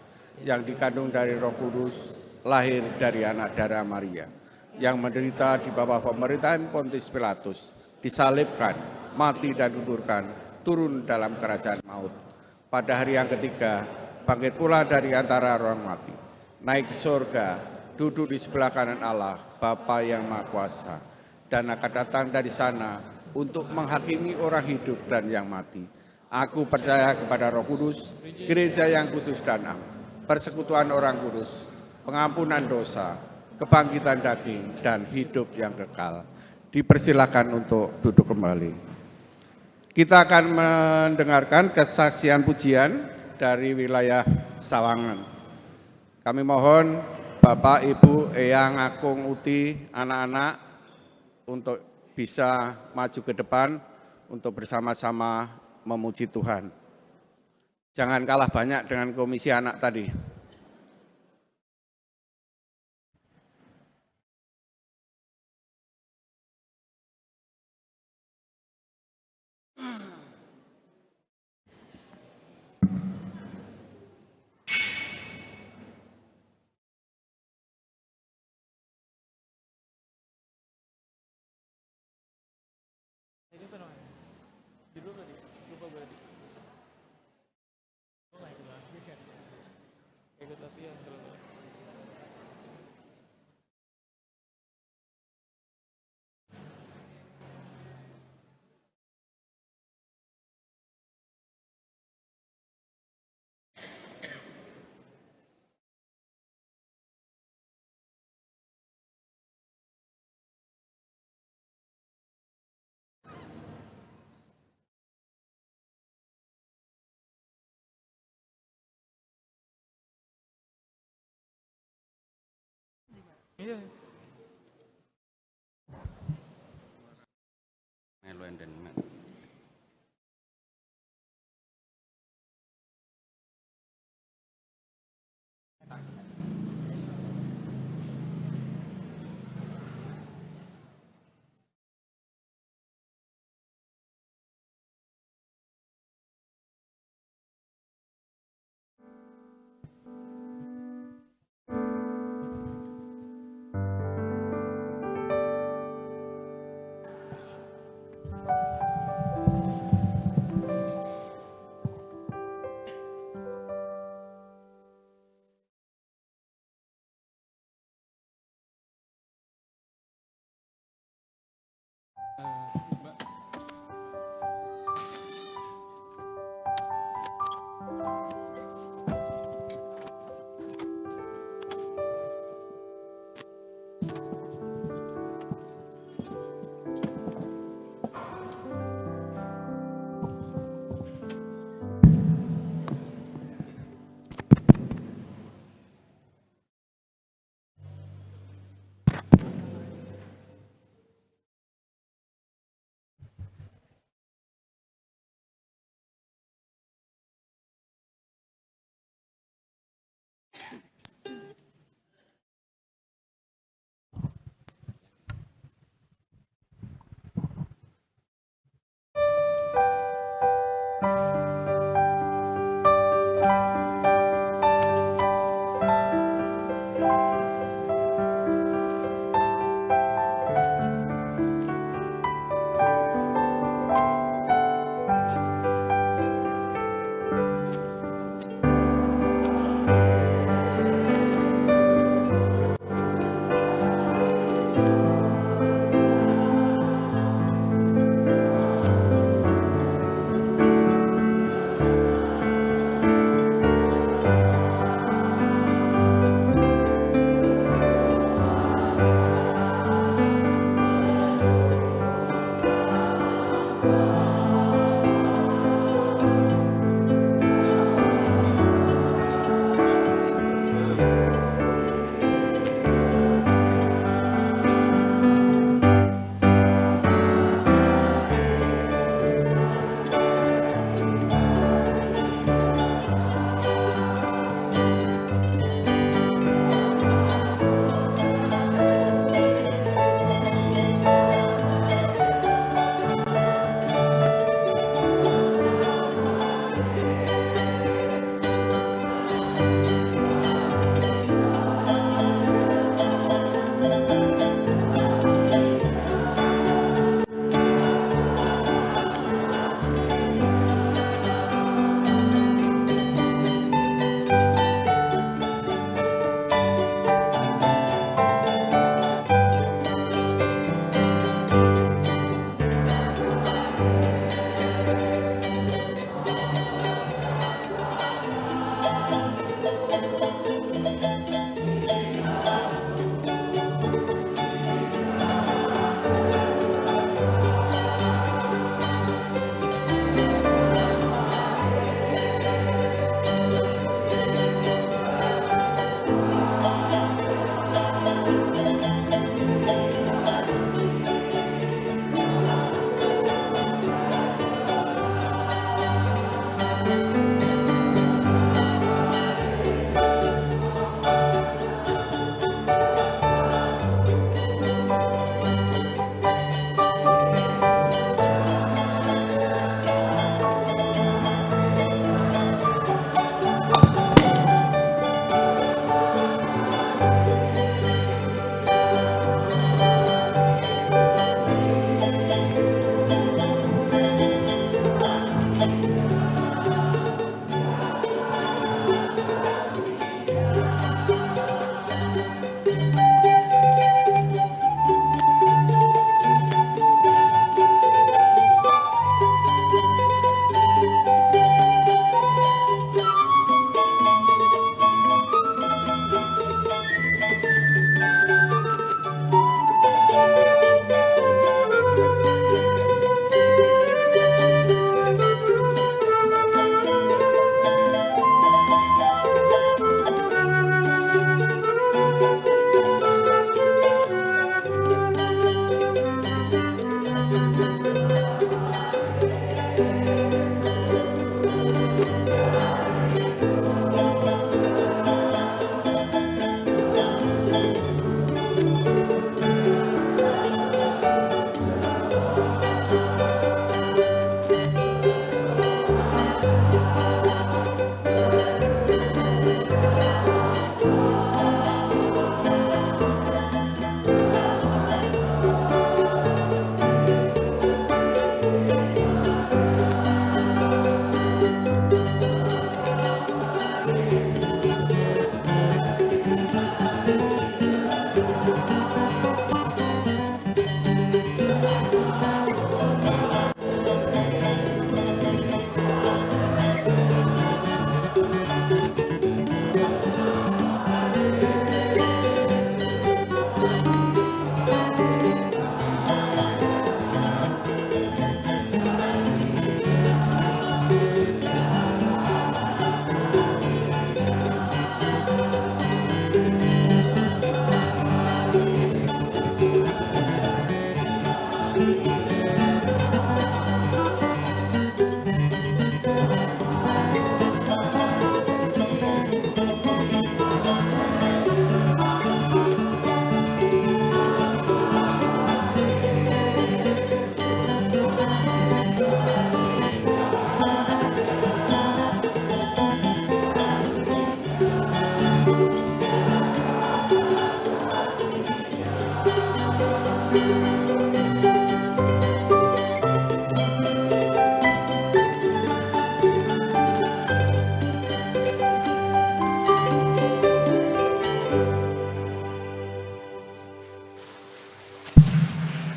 yang dikandung dari Roh Kudus, lahir dari anak darah Maria, yang menderita di bawah pemerintahan Pontius Pilatus, disalibkan, mati dan dikuburkan, turun dalam kerajaan maut. Pada hari yang ketiga, bangkit pula dari antara orang mati, naik ke surga, duduk di sebelah kanan Allah, Bapa yang Maha Kuasa, dan akan datang dari sana untuk menghakimi orang hidup dan yang mati. Aku percaya kepada Roh Kudus, gereja yang kudus dan am, persekutuan orang kudus, pengampunan dosa, kebangkitan daging, dan hidup yang kekal. Dipersilakan untuk duduk kembali. Kita akan mendengarkan kesaksian pujian dari wilayah Sawangan. Kami mohon Bapak, Ibu, Eyang, Akung, Uti, anak-anak untuk bisa maju ke depan untuk bersama-sama memuji Tuhan. Jangan kalah banyak dengan komisi anak tadi. Iya.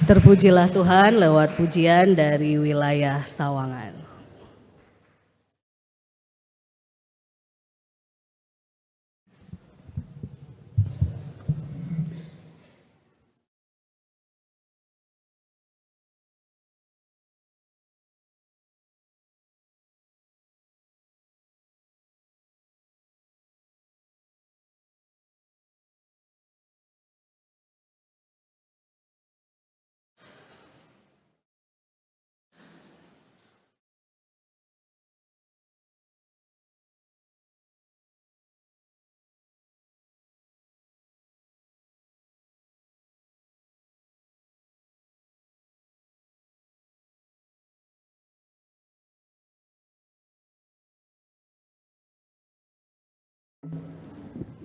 Terpujilah Tuhan lewat pujian dari wilayah Sawangan.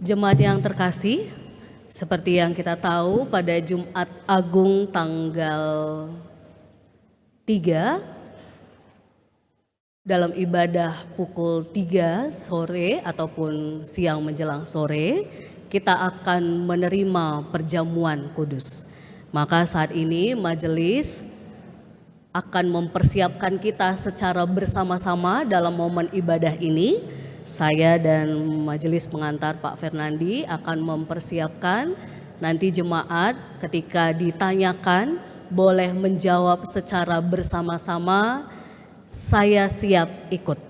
Jemaat yang terkasih, seperti yang kita tahu pada Jumat Agung tanggal 3 dalam ibadah pukul 3 sore ataupun siang menjelang sore, kita akan menerima perjamuan kudus. Maka saat ini majelis akan mempersiapkan kita secara bersama-sama dalam momen ibadah ini. Saya dan majelis pengantar Pak Fernandi akan mempersiapkan nanti jemaat ketika ditanyakan boleh menjawab secara bersama-sama, saya siap ikut.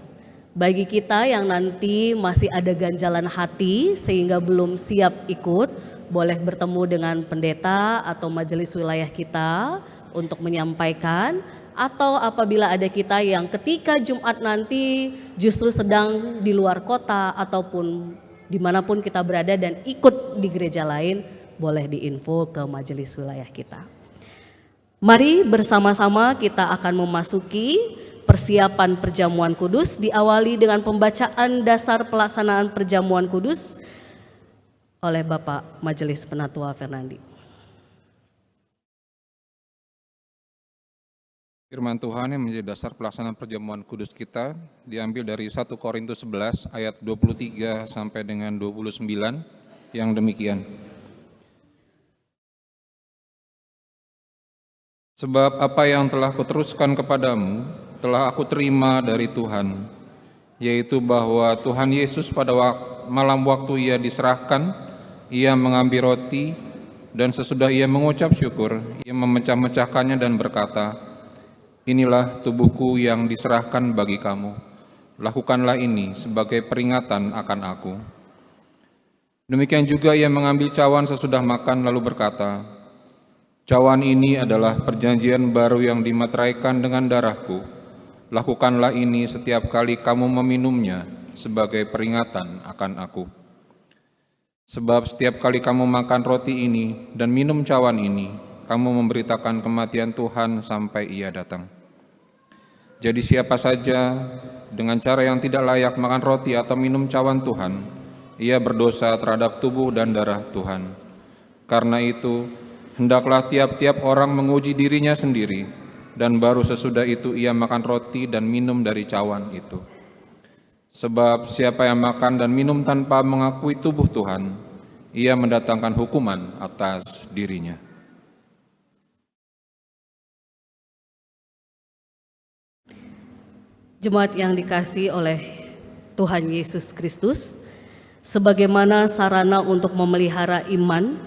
Bagi kita yang nanti masih ada ganjalan hati sehingga belum siap ikut, boleh bertemu dengan pendeta atau majelis wilayah kita untuk menyampaikan. Atau apabila ada kita yang ketika Jumat nanti justru sedang di luar kota ataupun dimanapun kita berada dan ikut di gereja lain, boleh diinfo ke majelis wilayah kita. Mari bersama-sama kita akan memasuki persiapan perjamuan kudus, diawali dengan pembacaan dasar pelaksanaan perjamuan kudus oleh Bapak Majelis Penatua Fernandi. Firman Tuhan yang menjadi dasar pelaksanaan perjamuan kudus kita diambil dari 1 Korintus 11 ayat 23 sampai dengan 29 yang demikian. Sebab apa yang telah kuteruskan kepadamu telah aku terima dari Tuhan, yaitu bahwa Tuhan Yesus pada malam waktu ia diserahkan, ia mengambil roti dan sesudah ia mengucap syukur, ia memecah-mecahkannya dan berkata, "Inilah tubuhku yang diserahkan bagi kamu. Lakukanlah ini sebagai peringatan akan aku." Demikian juga ia mengambil cawan sesudah makan lalu berkata, "Cawan ini adalah perjanjian baru yang dimateraikan dengan darahku. Lakukanlah ini setiap kali kamu meminumnya sebagai peringatan akan aku. Sebab setiap kali kamu makan roti ini dan minum cawan ini, kamu memberitakan kematian Tuhan sampai ia datang. Jadi siapa saja dengan cara yang tidak layak makan roti atau minum cawan Tuhan, ia berdosa terhadap tubuh dan darah Tuhan. Karena itu, hendaklah tiap-tiap orang menguji dirinya sendiri, dan baru sesudah itu ia makan roti dan minum dari cawan itu. Sebab siapa yang makan dan minum tanpa mengakui tubuh Tuhan, ia mendatangkan hukuman atas dirinya." Jemaat yang dikasihi oleh Tuhan Yesus Kristus, sebagaimana sarana untuk memelihara iman,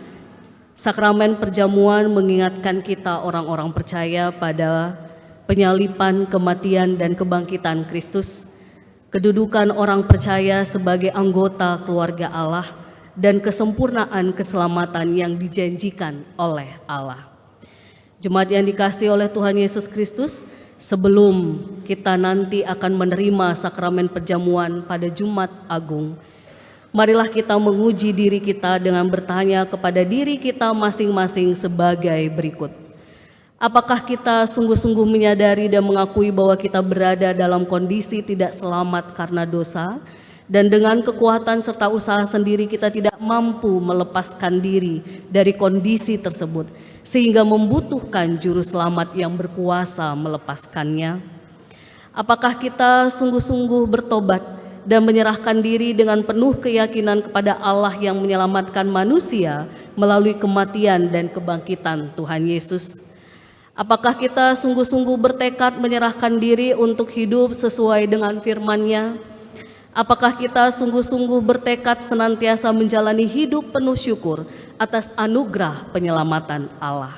sakramen perjamuan mengingatkan kita orang-orang percaya pada penyalipan, kematian, dan kebangkitan Kristus, kedudukan orang percaya sebagai anggota keluarga Allah, dan kesempurnaan keselamatan yang dijanjikan oleh Allah. Jemaat yang dikasihi oleh Tuhan Yesus Kristus, sebelum kita nanti akan menerima sakramen perjamuan pada Jumat Agung, marilah kita menguji diri kita dengan bertanya kepada diri kita masing-masing sebagai berikut. Apakah kita sungguh-sungguh menyadari dan mengakui bahwa kita berada dalam kondisi tidak selamat karena dosa, dan dengan kekuatan serta usaha sendiri kita tidak mampu melepaskan diri dari kondisi tersebut, sehingga membutuhkan juru selamat yang berkuasa melepaskannya? Apakah kita sungguh-sungguh bertobat dan menyerahkan diri dengan penuh keyakinan kepada Allah yang menyelamatkan manusia melalui kematian dan kebangkitan Tuhan Yesus? Apakah kita sungguh-sungguh bertekad menyerahkan diri untuk hidup sesuai dengan firman-Nya? Apakah kita sungguh-sungguh bertekad senantiasa menjalani hidup penuh syukur atas anugerah penyelamatan Allah?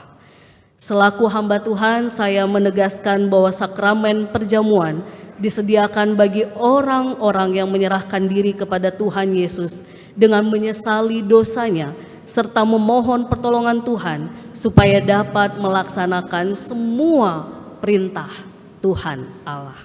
Selaku hamba Tuhan, saya menegaskan bahwa sakramen perjamuan disediakan bagi orang-orang yang menyerahkan diri kepada Tuhan Yesus dengan menyesali dosanya serta memohon pertolongan Tuhan supaya dapat melaksanakan semua perintah Tuhan Allah.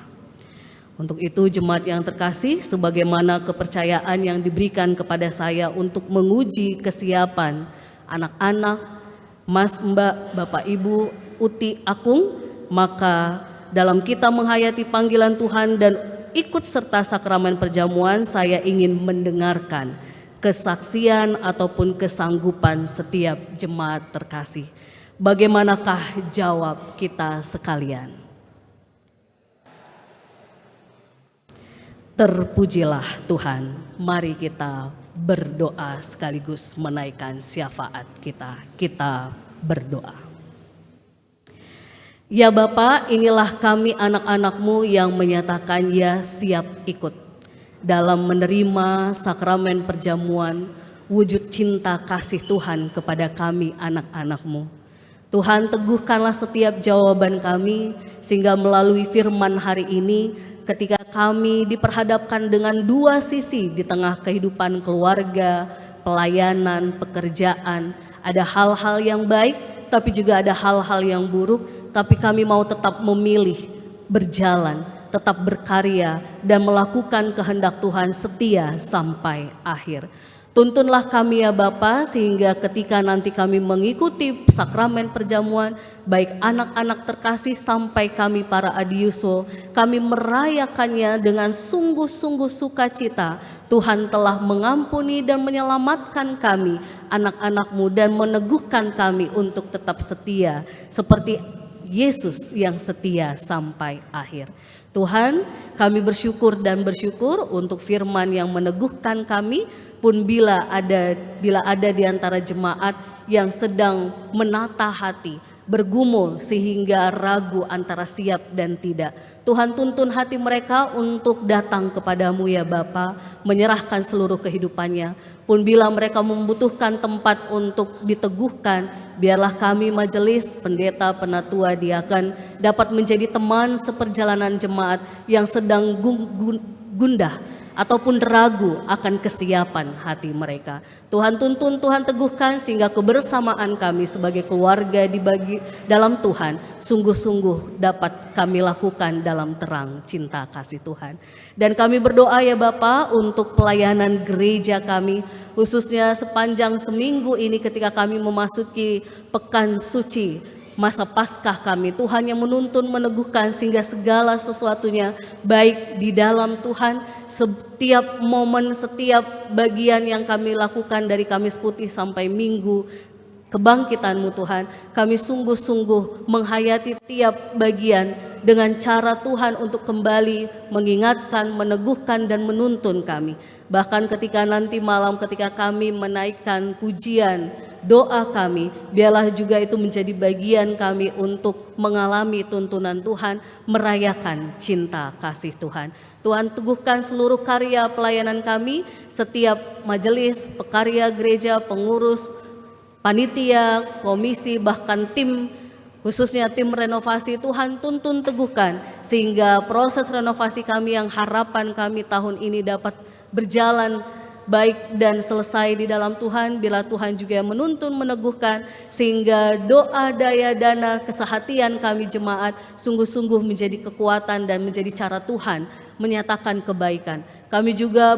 Untuk itu jemaat yang terkasih, sebagaimana kepercayaan yang diberikan kepada saya untuk menguji kesiapan anak-anak, Mas, Mbak, Bapak, Ibu, Uti, Akung, maka dalam kita menghayati panggilan Tuhan dan ikut serta sakramen perjamuan, saya ingin mendengarkan kesaksian ataupun kesanggupan setiap jemaat terkasih. Bagaimanakah jawab kita sekalian? Terpujilah Tuhan. Mari kita berdoa sekaligus menaikkan syafaat kita. Kita berdoa. Ya Bapa, inilah kami anak-anak-Mu yang menyatakan ya siap ikut dalam menerima sakramen perjamuan, wujud cinta kasih Tuhan kepada kami anak-anak-Mu. Tuhan, teguhkanlah setiap jawaban kami, sehingga melalui firman hari ini, ketika kami diperhadapkan dengan dua sisi di tengah kehidupan keluarga, pelayanan, pekerjaan, ada hal-hal yang baik, tapi juga ada hal-hal yang buruk, tapi kami mau tetap memilih berjalan, tetap berkarya dan melakukan kehendak Tuhan setia sampai akhir. Tuntunlah kami ya Bapa, sehingga ketika nanti kami mengikuti sakramen perjamuan, baik anak-anak terkasih sampai kami para adiuso, kami merayakannya dengan sungguh-sungguh sukacita. Tuhan telah mengampuni dan menyelamatkan kami, anak-anak-Mu, dan meneguhkan kami untuk tetap setia seperti Yesus yang setia sampai akhir. Tuhan, kami bersyukur dan bersyukur untuk firman yang meneguhkan kami, pun bila ada di antara jemaat yang sedang menata hati, bergumul sehingga ragu antara siap dan tidak. Tuhan, tuntun hati mereka untuk datang kepadamu ya Bapa, menyerahkan seluruh kehidupannya. Pun bila mereka membutuhkan tempat untuk diteguhkan, biarlah kami majelis, pendeta, penatua, diakan dapat menjadi teman seperjalanan jemaat yang sedang gundah ataupun ragu akan kesiapan hati mereka. Tuhan tuntun, Tuhan teguhkan, sehingga kebersamaan kami sebagai keluarga dibagi dalam Tuhan sungguh-sungguh dapat kami lakukan dalam terang cinta kasih Tuhan. Dan kami berdoa ya Bapa untuk pelayanan gereja kami, khususnya sepanjang seminggu ini ketika kami memasuki pekan suci, masa Paskah kami, Tuhan yang menuntun, meneguhkan, sehingga segala sesuatunya baik di dalam Tuhan. Setiap momen, setiap bagian yang kami lakukan dari Kamis Putih sampai Minggu kebangkitan-Mu Tuhan, kami sungguh-sungguh menghayati tiap bagian dengan cara Tuhan untuk kembali mengingatkan, meneguhkan, dan menuntun kami. Bahkan ketika nanti malam ketika kami menaikkan pujian, doa kami, biarlah juga itu menjadi bagian kami untuk mengalami tuntunan Tuhan, merayakan cinta kasih Tuhan. Tuhan teguhkan seluruh karya pelayanan kami, setiap majelis, pekarya gereja, pengurus, panitia, komisi, bahkan tim, khususnya tim renovasi. Tuhan tuntun, teguhkan, sehingga proses renovasi kami yang harapan kami tahun ini dapat berjalan baik dan selesai di dalam Tuhan, bila Tuhan juga menuntun, meneguhkan, sehingga doa, daya, dana, kesehatian kami jemaat sungguh-sungguh menjadi kekuatan dan menjadi cara Tuhan menyatakan kebaikan. Kami juga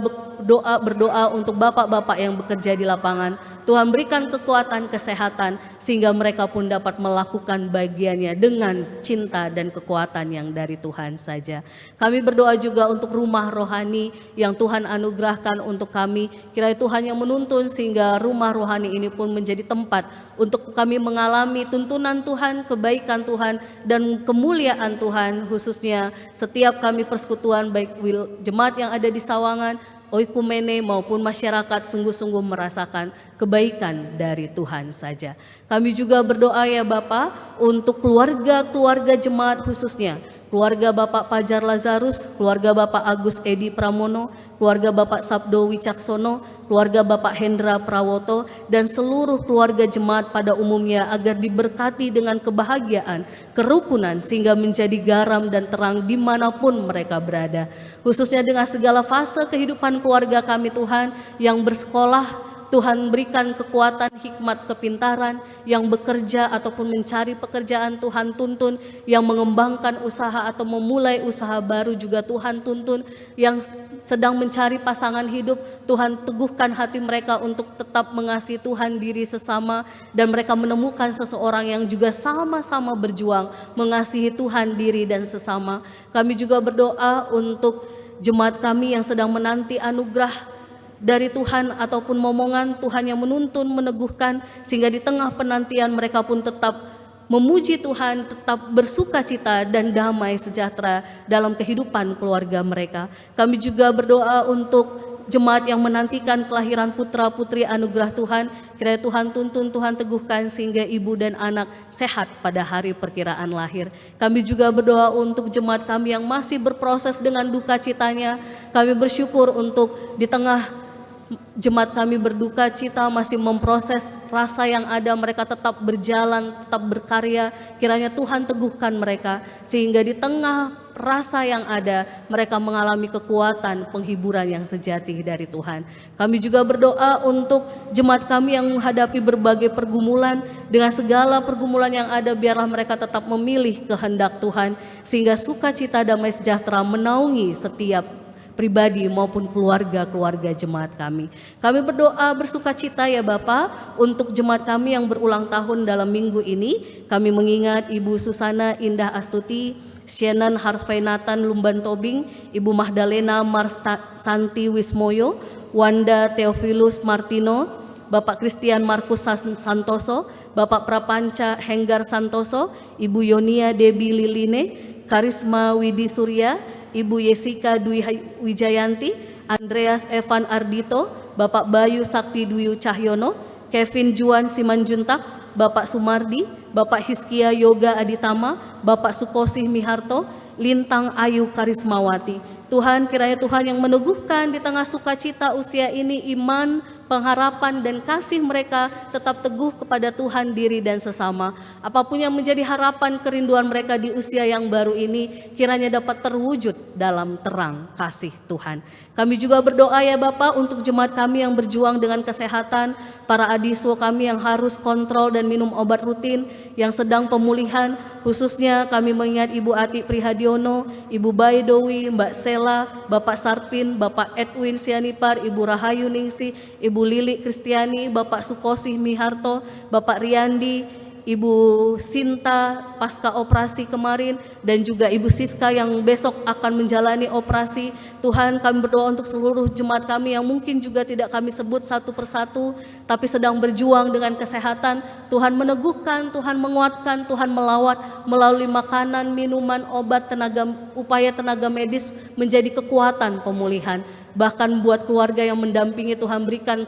berdoa untuk bapak-bapak yang bekerja di lapangan. Tuhan berikan kekuatan, kesehatan, sehingga mereka pun dapat melakukan bagiannya dengan cinta dan kekuatan yang dari Tuhan saja. Kami berdoa juga untuk rumah rohani yang Tuhan anugerahkan untuk kami. Kiranya Tuhan yang menuntun, sehingga rumah rohani ini pun menjadi tempat untuk kami mengalami tuntunan Tuhan, kebaikan Tuhan, dan kemuliaan Tuhan. Khususnya setiap kami persekutuan, baik jemaat yang ada di di Sawangan, oikumene maupun masyarakat sungguh-sungguh merasakan kebaikan dari Tuhan saja. Kami juga berdoa ya Bapa untuk keluarga-keluarga jemaat khususnya, keluarga Bapak Pajar Lazarus, keluarga Bapak Agus Edi Pramono, keluarga Bapak Sabdo Wicaksono, keluarga Bapak Hendra Prawoto, dan seluruh keluarga jemaat pada umumnya agar diberkati dengan kebahagiaan, kerukunan, sehingga menjadi garam dan terang dimanapun mereka berada. Khususnya dengan segala fase kehidupan keluarga kami Tuhan yang bersekolah, Tuhan berikan kekuatan, hikmat, kepintaran, yang bekerja ataupun mencari pekerjaan Tuhan tuntun, yang mengembangkan usaha atau memulai usaha baru juga Tuhan tuntun, yang sedang mencari pasangan hidup, Tuhan teguhkan hati mereka untuk tetap mengasihi Tuhan diri sesama, dan mereka menemukan seseorang yang juga sama-sama berjuang mengasihi Tuhan diri dan sesama. Kami juga berdoa untuk jemaat kami yang sedang menanti anugerah dari Tuhan ataupun momongan Tuhan yang menuntun, meneguhkan, sehingga di tengah penantian mereka pun tetap memuji Tuhan, tetap bersuka cita dan damai sejahtera dalam kehidupan keluarga mereka. Kami juga berdoa untuk jemaat yang menantikan kelahiran putra putri anugerah Tuhan, kiranya Tuhan tuntun, Tuhan teguhkan sehingga ibu dan anak sehat pada hari perkiraan lahir. Kami juga berdoa untuk jemaat kami yang masih berproses dengan duka citanya. Kami bersyukur untuk di tengah jemaat kami berduka cita masih memproses rasa yang ada, mereka tetap berjalan, tetap berkarya. Kiranya Tuhan teguhkan mereka sehingga di tengah rasa yang ada mereka mengalami kekuatan penghiburan yang sejati dari Tuhan. Kami juga berdoa untuk jemaat kami yang menghadapi berbagai pergumulan. Dengan segala pergumulan yang ada, biarlah mereka tetap memilih kehendak Tuhan sehingga sukacita damai sejahtera menaungi setiap pribadi maupun keluarga-keluarga jemaat kami. Kami berdoa bersuka cita ya Bapa untuk jemaat kami yang berulang tahun dalam minggu ini. Kami mengingat Ibu Susana Indah Astuti, Shannon Harvey Nathan Lumban Tobing, Ibu Magdalena Santi Wismoyo, Wanda Theophilus Martino, Bapak Christian Markus Santoso, Bapak Prapanca Henggar Santoso, Ibu Yonia Debi Liline, Karisma Widi Surya, Ibu Yesika Dwi Wijayanti, Andreas Evan Ardito, Bapak Bayu Sakti Dwi Cahyono, Kevin Juan Simanjuntak, Bapak Sumardi, Bapak Hiskia Yoga Aditama, Bapak Sukosih Miharto, Lintang Ayu Karismawati. Tuhan, kiranya Tuhan yang meneguhkan di tengah sukacita usia ini iman, pengharapan dan kasih mereka tetap teguh kepada Tuhan diri dan sesama. Apapun yang menjadi harapan kerinduan mereka di usia yang baru ini kiranya dapat terwujud dalam terang kasih Tuhan. Kami juga berdoa ya Bapak untuk jemaat kami yang berjuang dengan kesehatan, para adiswo kami yang harus kontrol dan minum obat rutin, yang sedang pemulihan, khususnya kami mengingat Ibu Ati Prihadiono, Ibu Baidowi, Mbak Sela, Bapak Sarpin, Bapak Edwin Sianipar, Ibu Rahayu Ningsih, Ibu Lili Kristiani, Bapak Sukosih Miharto, Bapak Riyandi, Ibu Sinta pasca operasi kemarin, dan juga Ibu Siska yang besok akan menjalani operasi. Tuhan, kami berdoa untuk seluruh jemaat kami yang mungkin juga tidak kami sebut satu persatu, tapi sedang berjuang dengan kesehatan. Tuhan meneguhkan, Tuhan menguatkan, Tuhan melawat melalui makanan, minuman, obat, upaya tenaga medis menjadi kekuatan pemulihan. Bahkan buat keluarga yang mendampingi, Tuhan berikan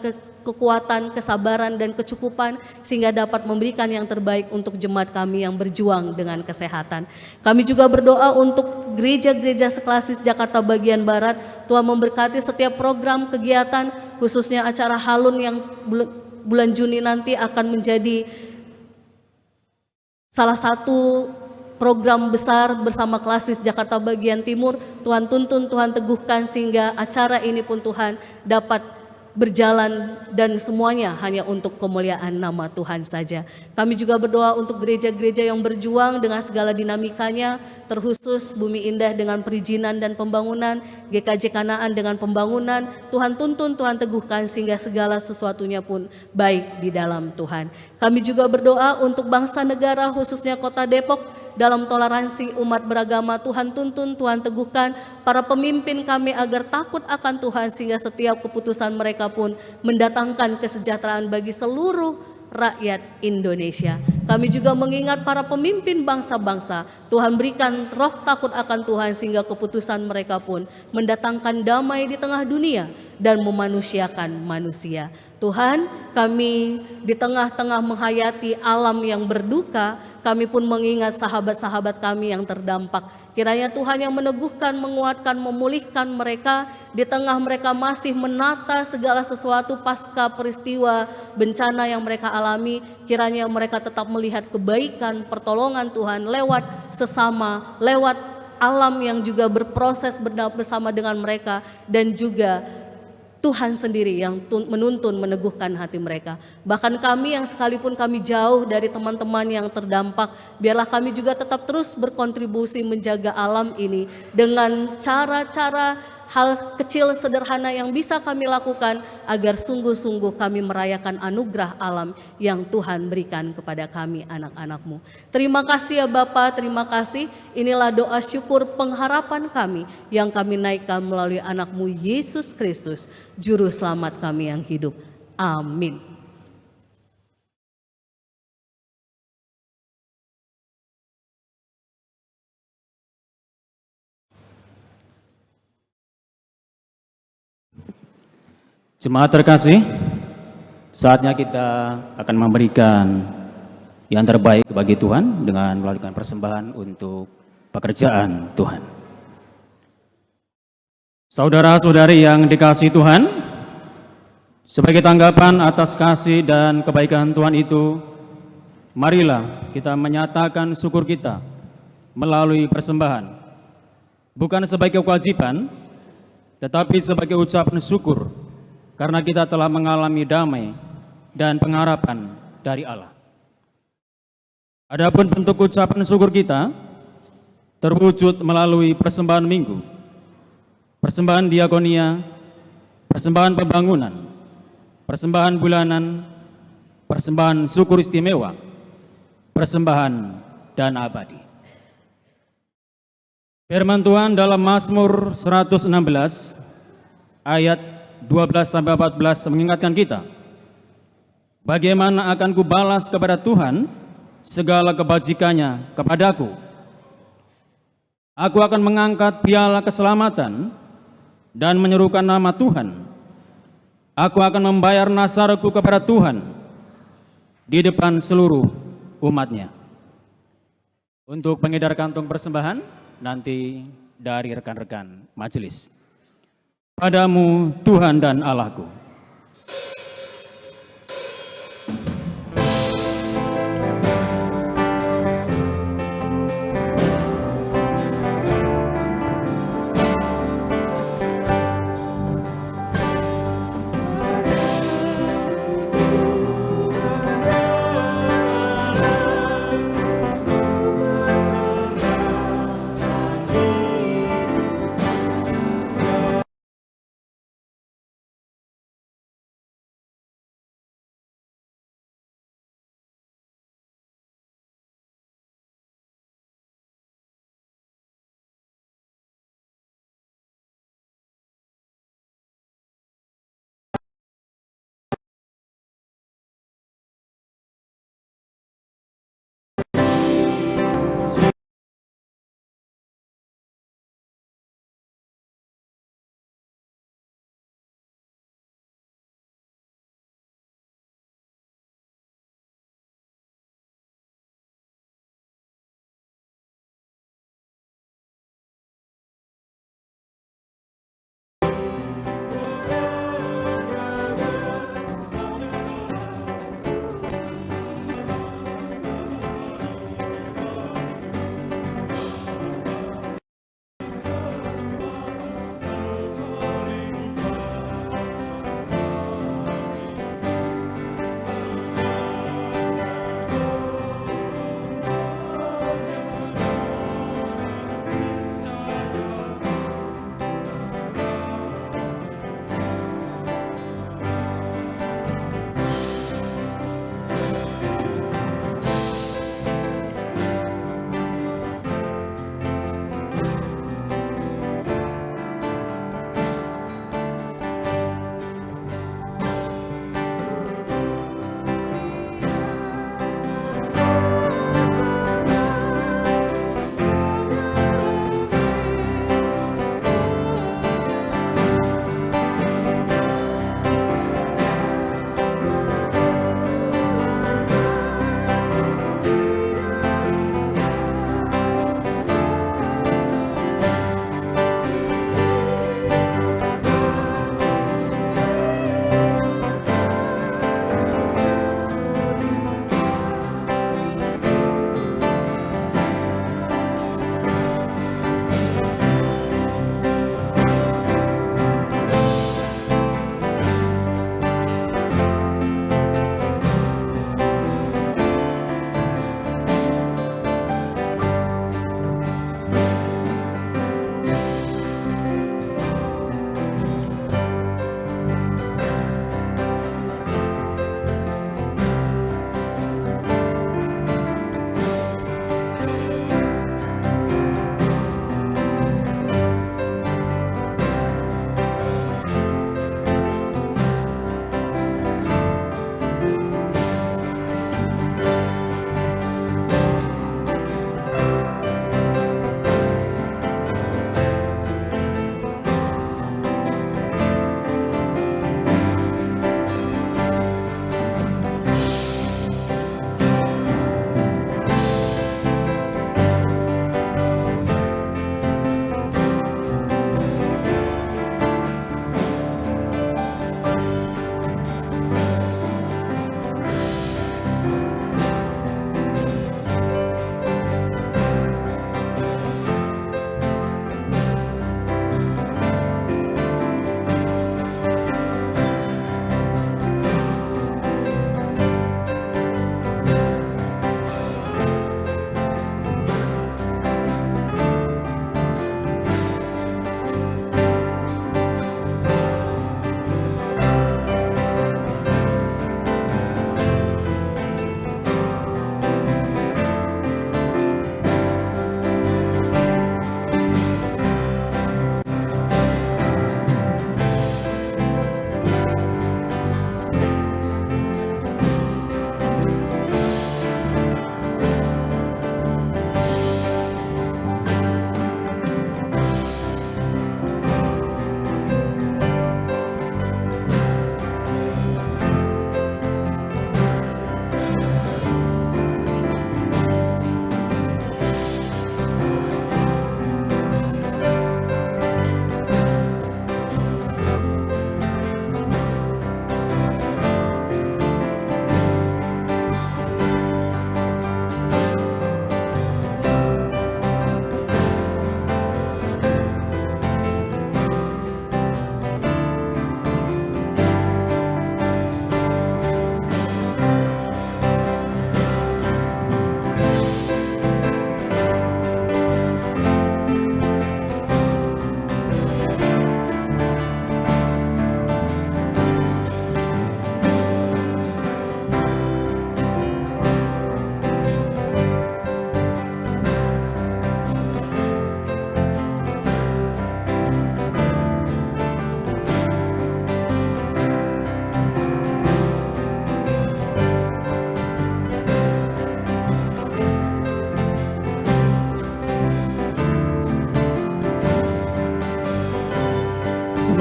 kekuatan, kesabaran, dan kecukupan sehingga dapat memberikan yang terbaik untuk jemaat kami yang berjuang dengan kesehatan. Kami juga berdoa untuk gereja-gereja seklasis Jakarta bagian Barat. Tuhan memberkati setiap program kegiatan, khususnya acara Halun yang bulan Juni nanti akan menjadi salah satu program besar bersama Klasis Jakarta bagian Timur. Tuhan tuntun, Tuhan teguhkan sehingga acara ini pun Tuhan dapat berjalan dan semuanya hanya untuk kemuliaan nama Tuhan saja. Kami juga berdoa untuk gereja-gereja yang berjuang dengan segala dinamikanya, terkhusus Bumi Indah dengan perizinan dan pembangunan, GKJ Kanaan dengan pembangunan. Tuhan tuntun, Tuhan teguhkan sehingga segala sesuatunya pun baik di dalam Tuhan. Kami juga berdoa untuk bangsa negara khususnya Kota Depok dalam toleransi umat beragama. Tuhan tuntun, Tuhan teguhkan para pemimpin kami agar takut akan Tuhan sehingga setiap keputusan mereka pun mendatangkan kesejahteraan bagi seluruh rakyat Indonesia. Kami juga mengingat para pemimpin bangsa-bangsa. Tuhan berikan roh takut akan Tuhan sehingga keputusan mereka pun mendatangkan damai di tengah dunia dan memanusiakan manusia. Tuhan, kami di tengah-tengah menghayati alam yang berduka, kami pun mengingat sahabat-sahabat kami yang terdampak. Kiranya Tuhan yang meneguhkan, menguatkan, memulihkan mereka di tengah mereka masih menata segala sesuatu pasca peristiwa bencana yang mereka alami. Kiranya mereka tetap melihat kebaikan, pertolongan Tuhan lewat sesama, lewat alam yang juga berproses bersama dengan mereka, dan juga Tuhan sendiri yang menuntun, meneguhkan hati mereka. Bahkan kami yang sekalipun kami jauh dari teman-teman yang terdampak, biarlah kami juga tetap terus berkontribusi menjaga alam ini dengan cara-cara hal kecil sederhana yang bisa kami lakukan agar sungguh-sungguh kami merayakan anugerah alam yang Tuhan berikan kepada kami anak-anak-Mu. Terima kasih ya Bapa, terima kasih. Inilah doa syukur pengharapan kami yang kami naikkan melalui anak-Mu Yesus Kristus, Juru Selamat kami yang hidup. Amin. Jemaat terkasih, saatnya kita akan memberikan yang terbaik bagi Tuhan dengan melakukan persembahan untuk pekerjaan Tuhan. Saudara-saudari yang dikasihi Tuhan, sebagai tanggapan atas kasih dan kebaikan Tuhan itu, marilah kita menyatakan syukur kita melalui persembahan, bukan sebagai kewajiban, tetapi sebagai ucapan syukur, karena kita telah mengalami damai dan pengharapan dari Allah. Adapun bentuk ucapan syukur kita terwujud melalui persembahan minggu, persembahan diakonia, persembahan pembangunan, persembahan bulanan, persembahan syukur istimewa, persembahan dana abadi. Firman Tuhan dalam Mazmur 116 ayat 12-14 mengingatkan kita, bagaimana akan kubalas kepada Tuhan segala kebajikannya kepadaku. Aku akan mengangkat piala keselamatan dan menyerukan nama Tuhan. Aku akan membayar nasarku kepada Tuhan di depan seluruh umatnya. Untuk pengedar kantong persembahan nanti dari rekan-rekan majelis. Padamu Tuhan dan Allahku,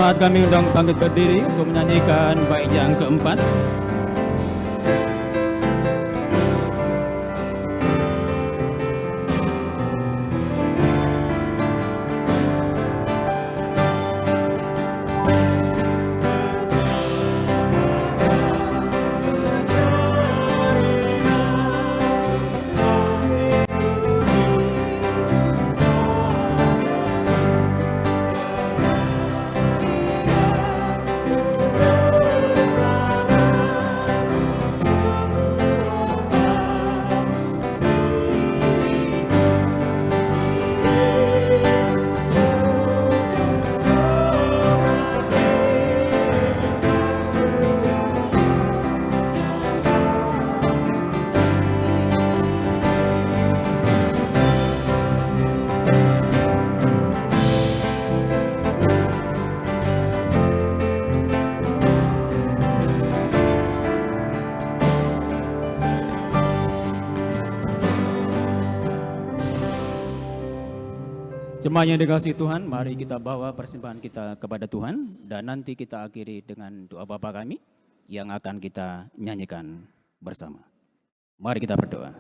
Jemaat kami undang bangkit berdiri untuk menyanyikan bait yang keempat. Jemaat yang dikasihi Tuhan, mari kita bawa persembahan kita kepada Tuhan dan nanti kita akhiri dengan doa Bapa kami yang akan kita nyanyikan bersama. Mari kita berdoa.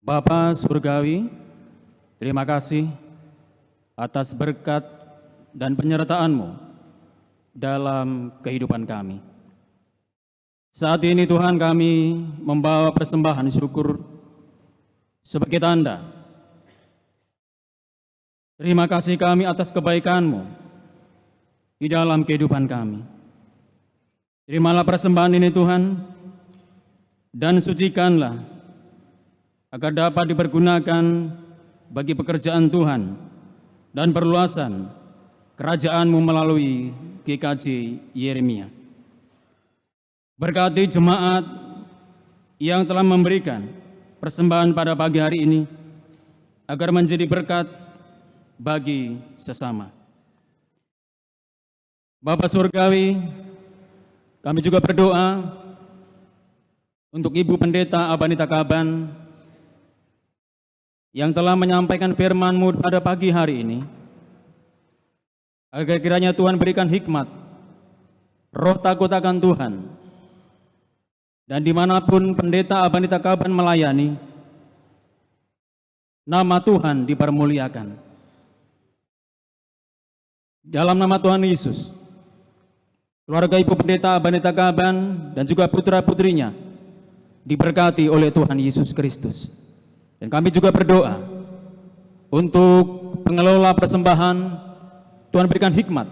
Bapa Surgawi, terima kasih atas berkat dan penyertaan-Mu dalam kehidupan kami. Saat ini Tuhan, kami membawa persembahan syukur sebagai tanda terima kasih kami atas kebaikan-Mu di dalam kehidupan kami. Terimalah persembahan ini Tuhan, dan sucikanlah agar dapat dipergunakan bagi pekerjaan Tuhan dan perluasan kerajaan-Mu melalui GKJ Yeremia. Berkati jemaat yang telah memberikan persembahan pada pagi hari ini agar menjadi berkat bagi sesama. Bapa Surgawi, kami juga berdoa untuk Ibu Pendeta Abanita Kaban yang telah menyampaikan firman-Mu pada pagi hari ini, agar kiranya Tuhan berikan hikmat, roh takut akan Tuhan, dan dimanapun Pendeta Abanita Kaban melayani, nama Tuhan dipermuliakan. Dalam nama Tuhan Yesus, keluarga Ibu Pendeta Abanita Kaban dan juga putra-putrinya diberkati oleh Tuhan Yesus Kristus. Dan kami juga berdoa untuk pengelola persembahan, Tuhan berikan hikmat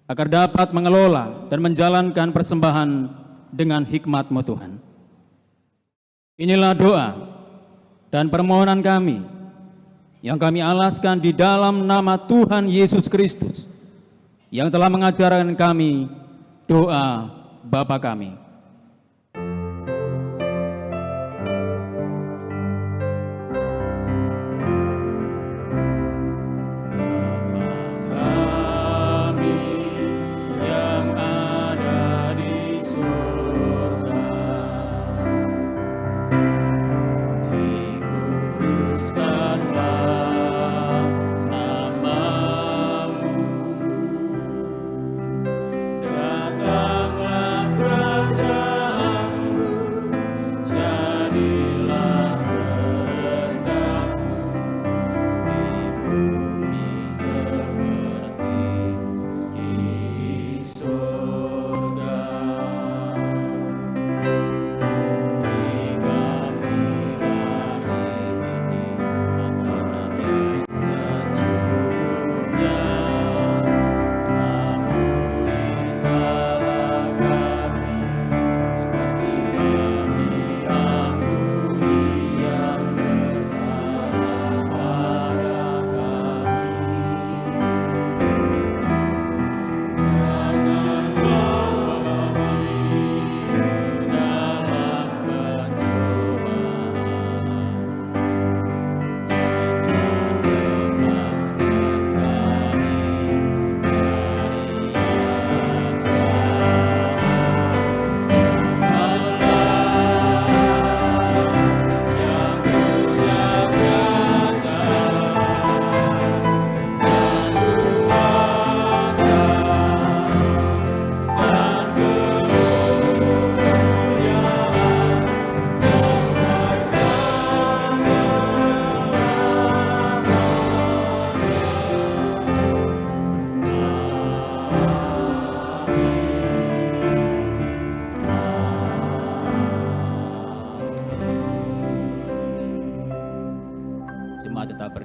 agar dapat mengelola dan menjalankan persembahan dengan hikmat-Mu Tuhan. Inilah doa dan permohonan kami yang kami alaskan di dalam nama Tuhan Yesus Kristus yang telah mengajarkan kami doa Bapa kami. Datanglah kerajaan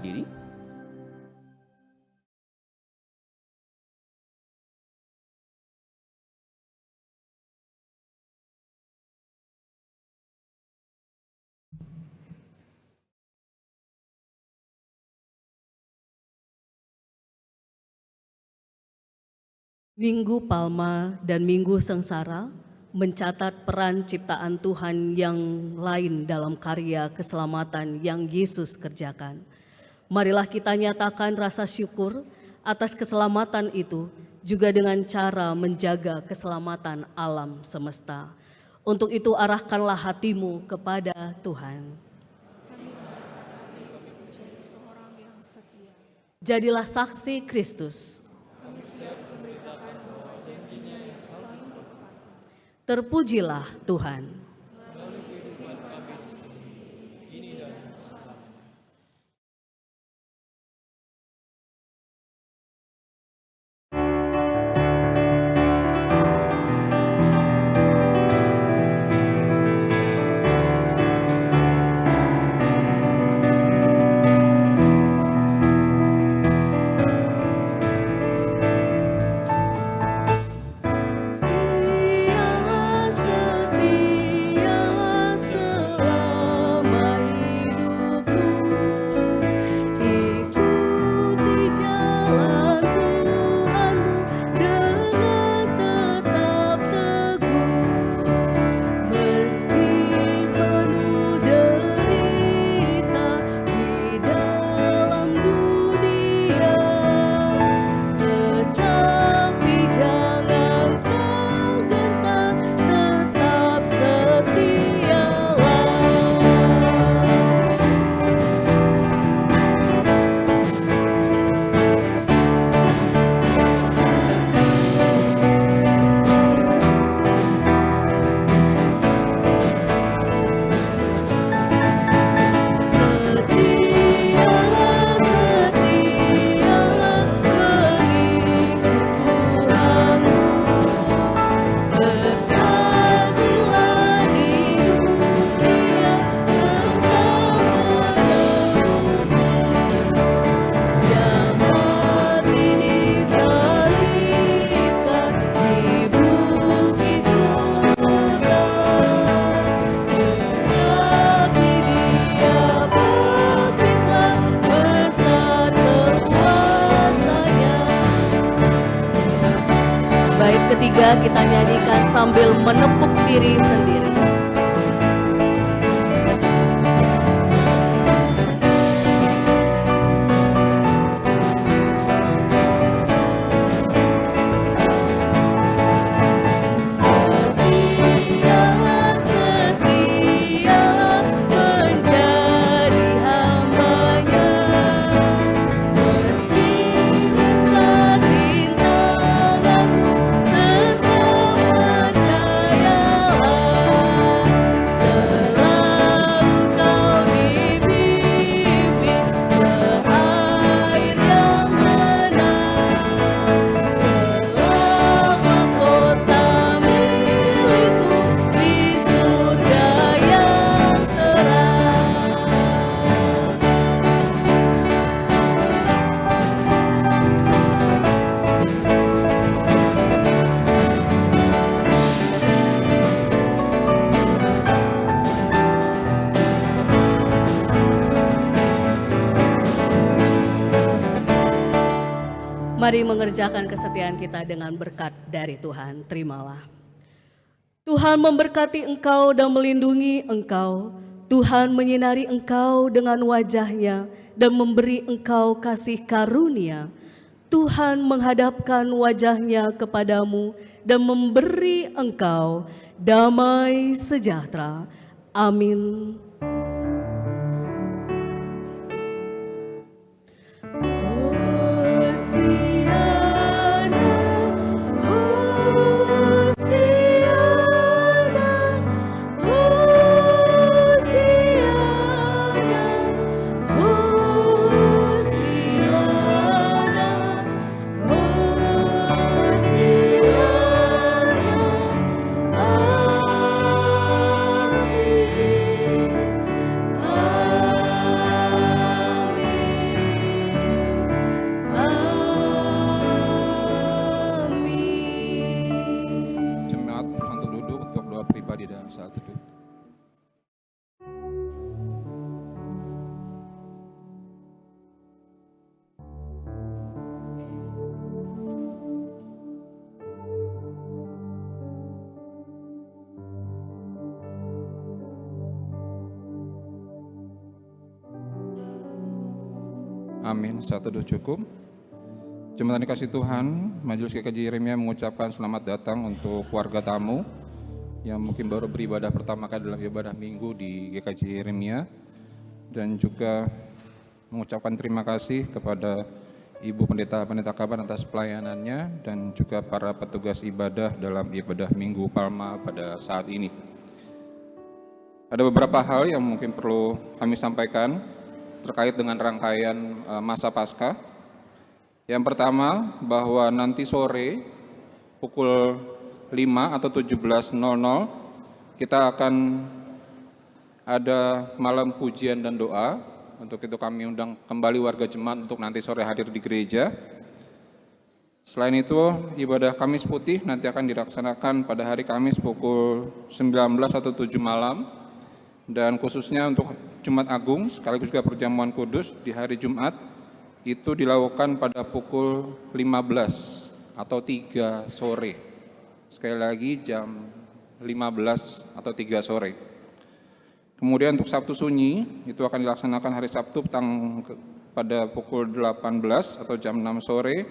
berdiri. Minggu Palma dan Minggu Sengsara mencatat peran ciptaan Tuhan yang lain dalam karya keselamatan yang Yesus kerjakan. Marilah kita nyatakan rasa syukur atas keselamatan itu juga dengan cara menjaga keselamatan alam semesta. Untuk itu arahkanlah hatimu kepada Tuhan. Jadilah saksi Kristus. Terpujilah Tuhan. Ketiga kita nyanyikan sambil menepuk diri sendiri. Mari mengerjakan kesetiaan kita dengan berkat dari Tuhan. Terimalah. Tuhan memberkati engkau dan melindungi engkau. Tuhan menyinari engkau dengan wajah-Nya dan memberi engkau kasih karunia. Tuhan menghadapkan wajah-Nya kepadamu dan memberi engkau damai sejahtera. Amin. Mari saat teduh. Amin, saat teduh cukup. Jemaat yang dikasihi Tuhan, Majelis GKJ Yeremia mengucapkan selamat datang untuk warga tamu yang mungkin baru beribadah pertama kali dalam ibadah minggu di GKJ Yeremia, dan juga mengucapkan terima kasih kepada Ibu Pendeta Kaban atas pelayanannya dan juga para petugas ibadah dalam ibadah Minggu Palma pada saat ini. Ada beberapa hal yang mungkin perlu kami sampaikan terkait dengan rangkaian masa Paskah. Yang pertama, bahwa nanti sore pukul 5 atau 17.00 kita akan ada malam pujian dan doa. Untuk itu kami undang kembali warga jemaat untuk nanti sore hadir di gereja. Selain itu, ibadah Kamis Putih nanti akan dilaksanakan pada hari Kamis pukul 19 atau 7 malam. Dan khususnya untuk Jumat Agung sekaligus juga perjamuan kudus di hari Jumat itu dilakukan pada pukul 15 atau 3 sore. Sekali lagi jam 15 atau 3 sore. Kemudian untuk Sabtu Sunyi itu akan dilaksanakan hari Sabtu pada pukul 18 atau jam 6 sore,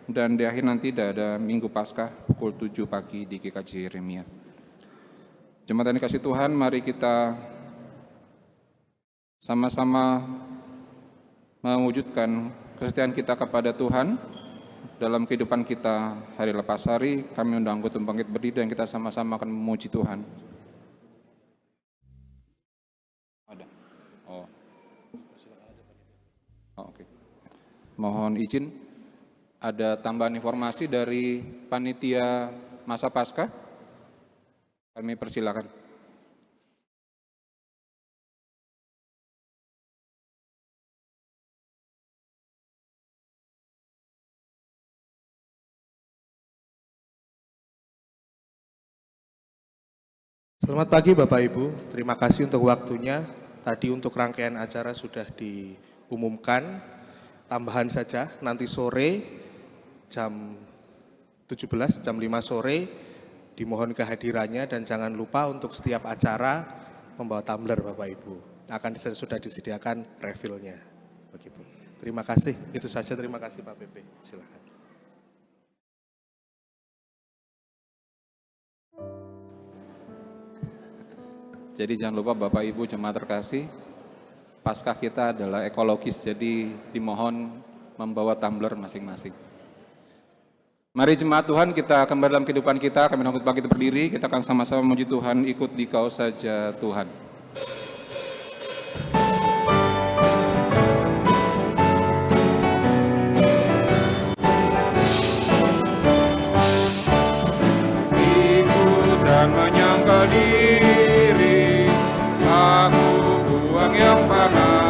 dan di akhir nanti ada Minggu Paskah pukul 7 pagi di GKJ Yeremia. Jemaat yang dikasihi Tuhan, mari kita sama-sama mewujudkan kesetiaan kita kepada Tuhan dalam kehidupan kita hari lepas hari. Kami undang anggota bangkit berdiri dan kita sama-sama akan memuji Tuhan. Ada? Oh, oke. Mohon izin, ada tambahan informasi dari panitia masa Paskah. Kami persilakan. Selamat pagi Bapak Ibu, terima kasih untuk waktunya. Tadi untuk rangkaian acara sudah diumumkan. Tambahan saja, nanti sore jam 17, jam 5 sore dimohon kehadirannya, dan jangan lupa untuk setiap acara membawa tumbler Bapak Ibu. Sudah disediakan refillnya. Begitu. Terima kasih, itu saja. Terima kasih Pak PP, silakan. Jadi jangan lupa Bapak Ibu jemaat terkasih, Paskah kita adalah ekologis, jadi dimohon membawa tumbler masing-masing. Mari jemaat Tuhan, kita kembali dalam kehidupan kita, kami angkat bangkit berdiri, kita akan sama-sama memuji Tuhan, ikut di Kau Saja Tuhan. Ikut dan menyangkal diri, aku buang yang panas.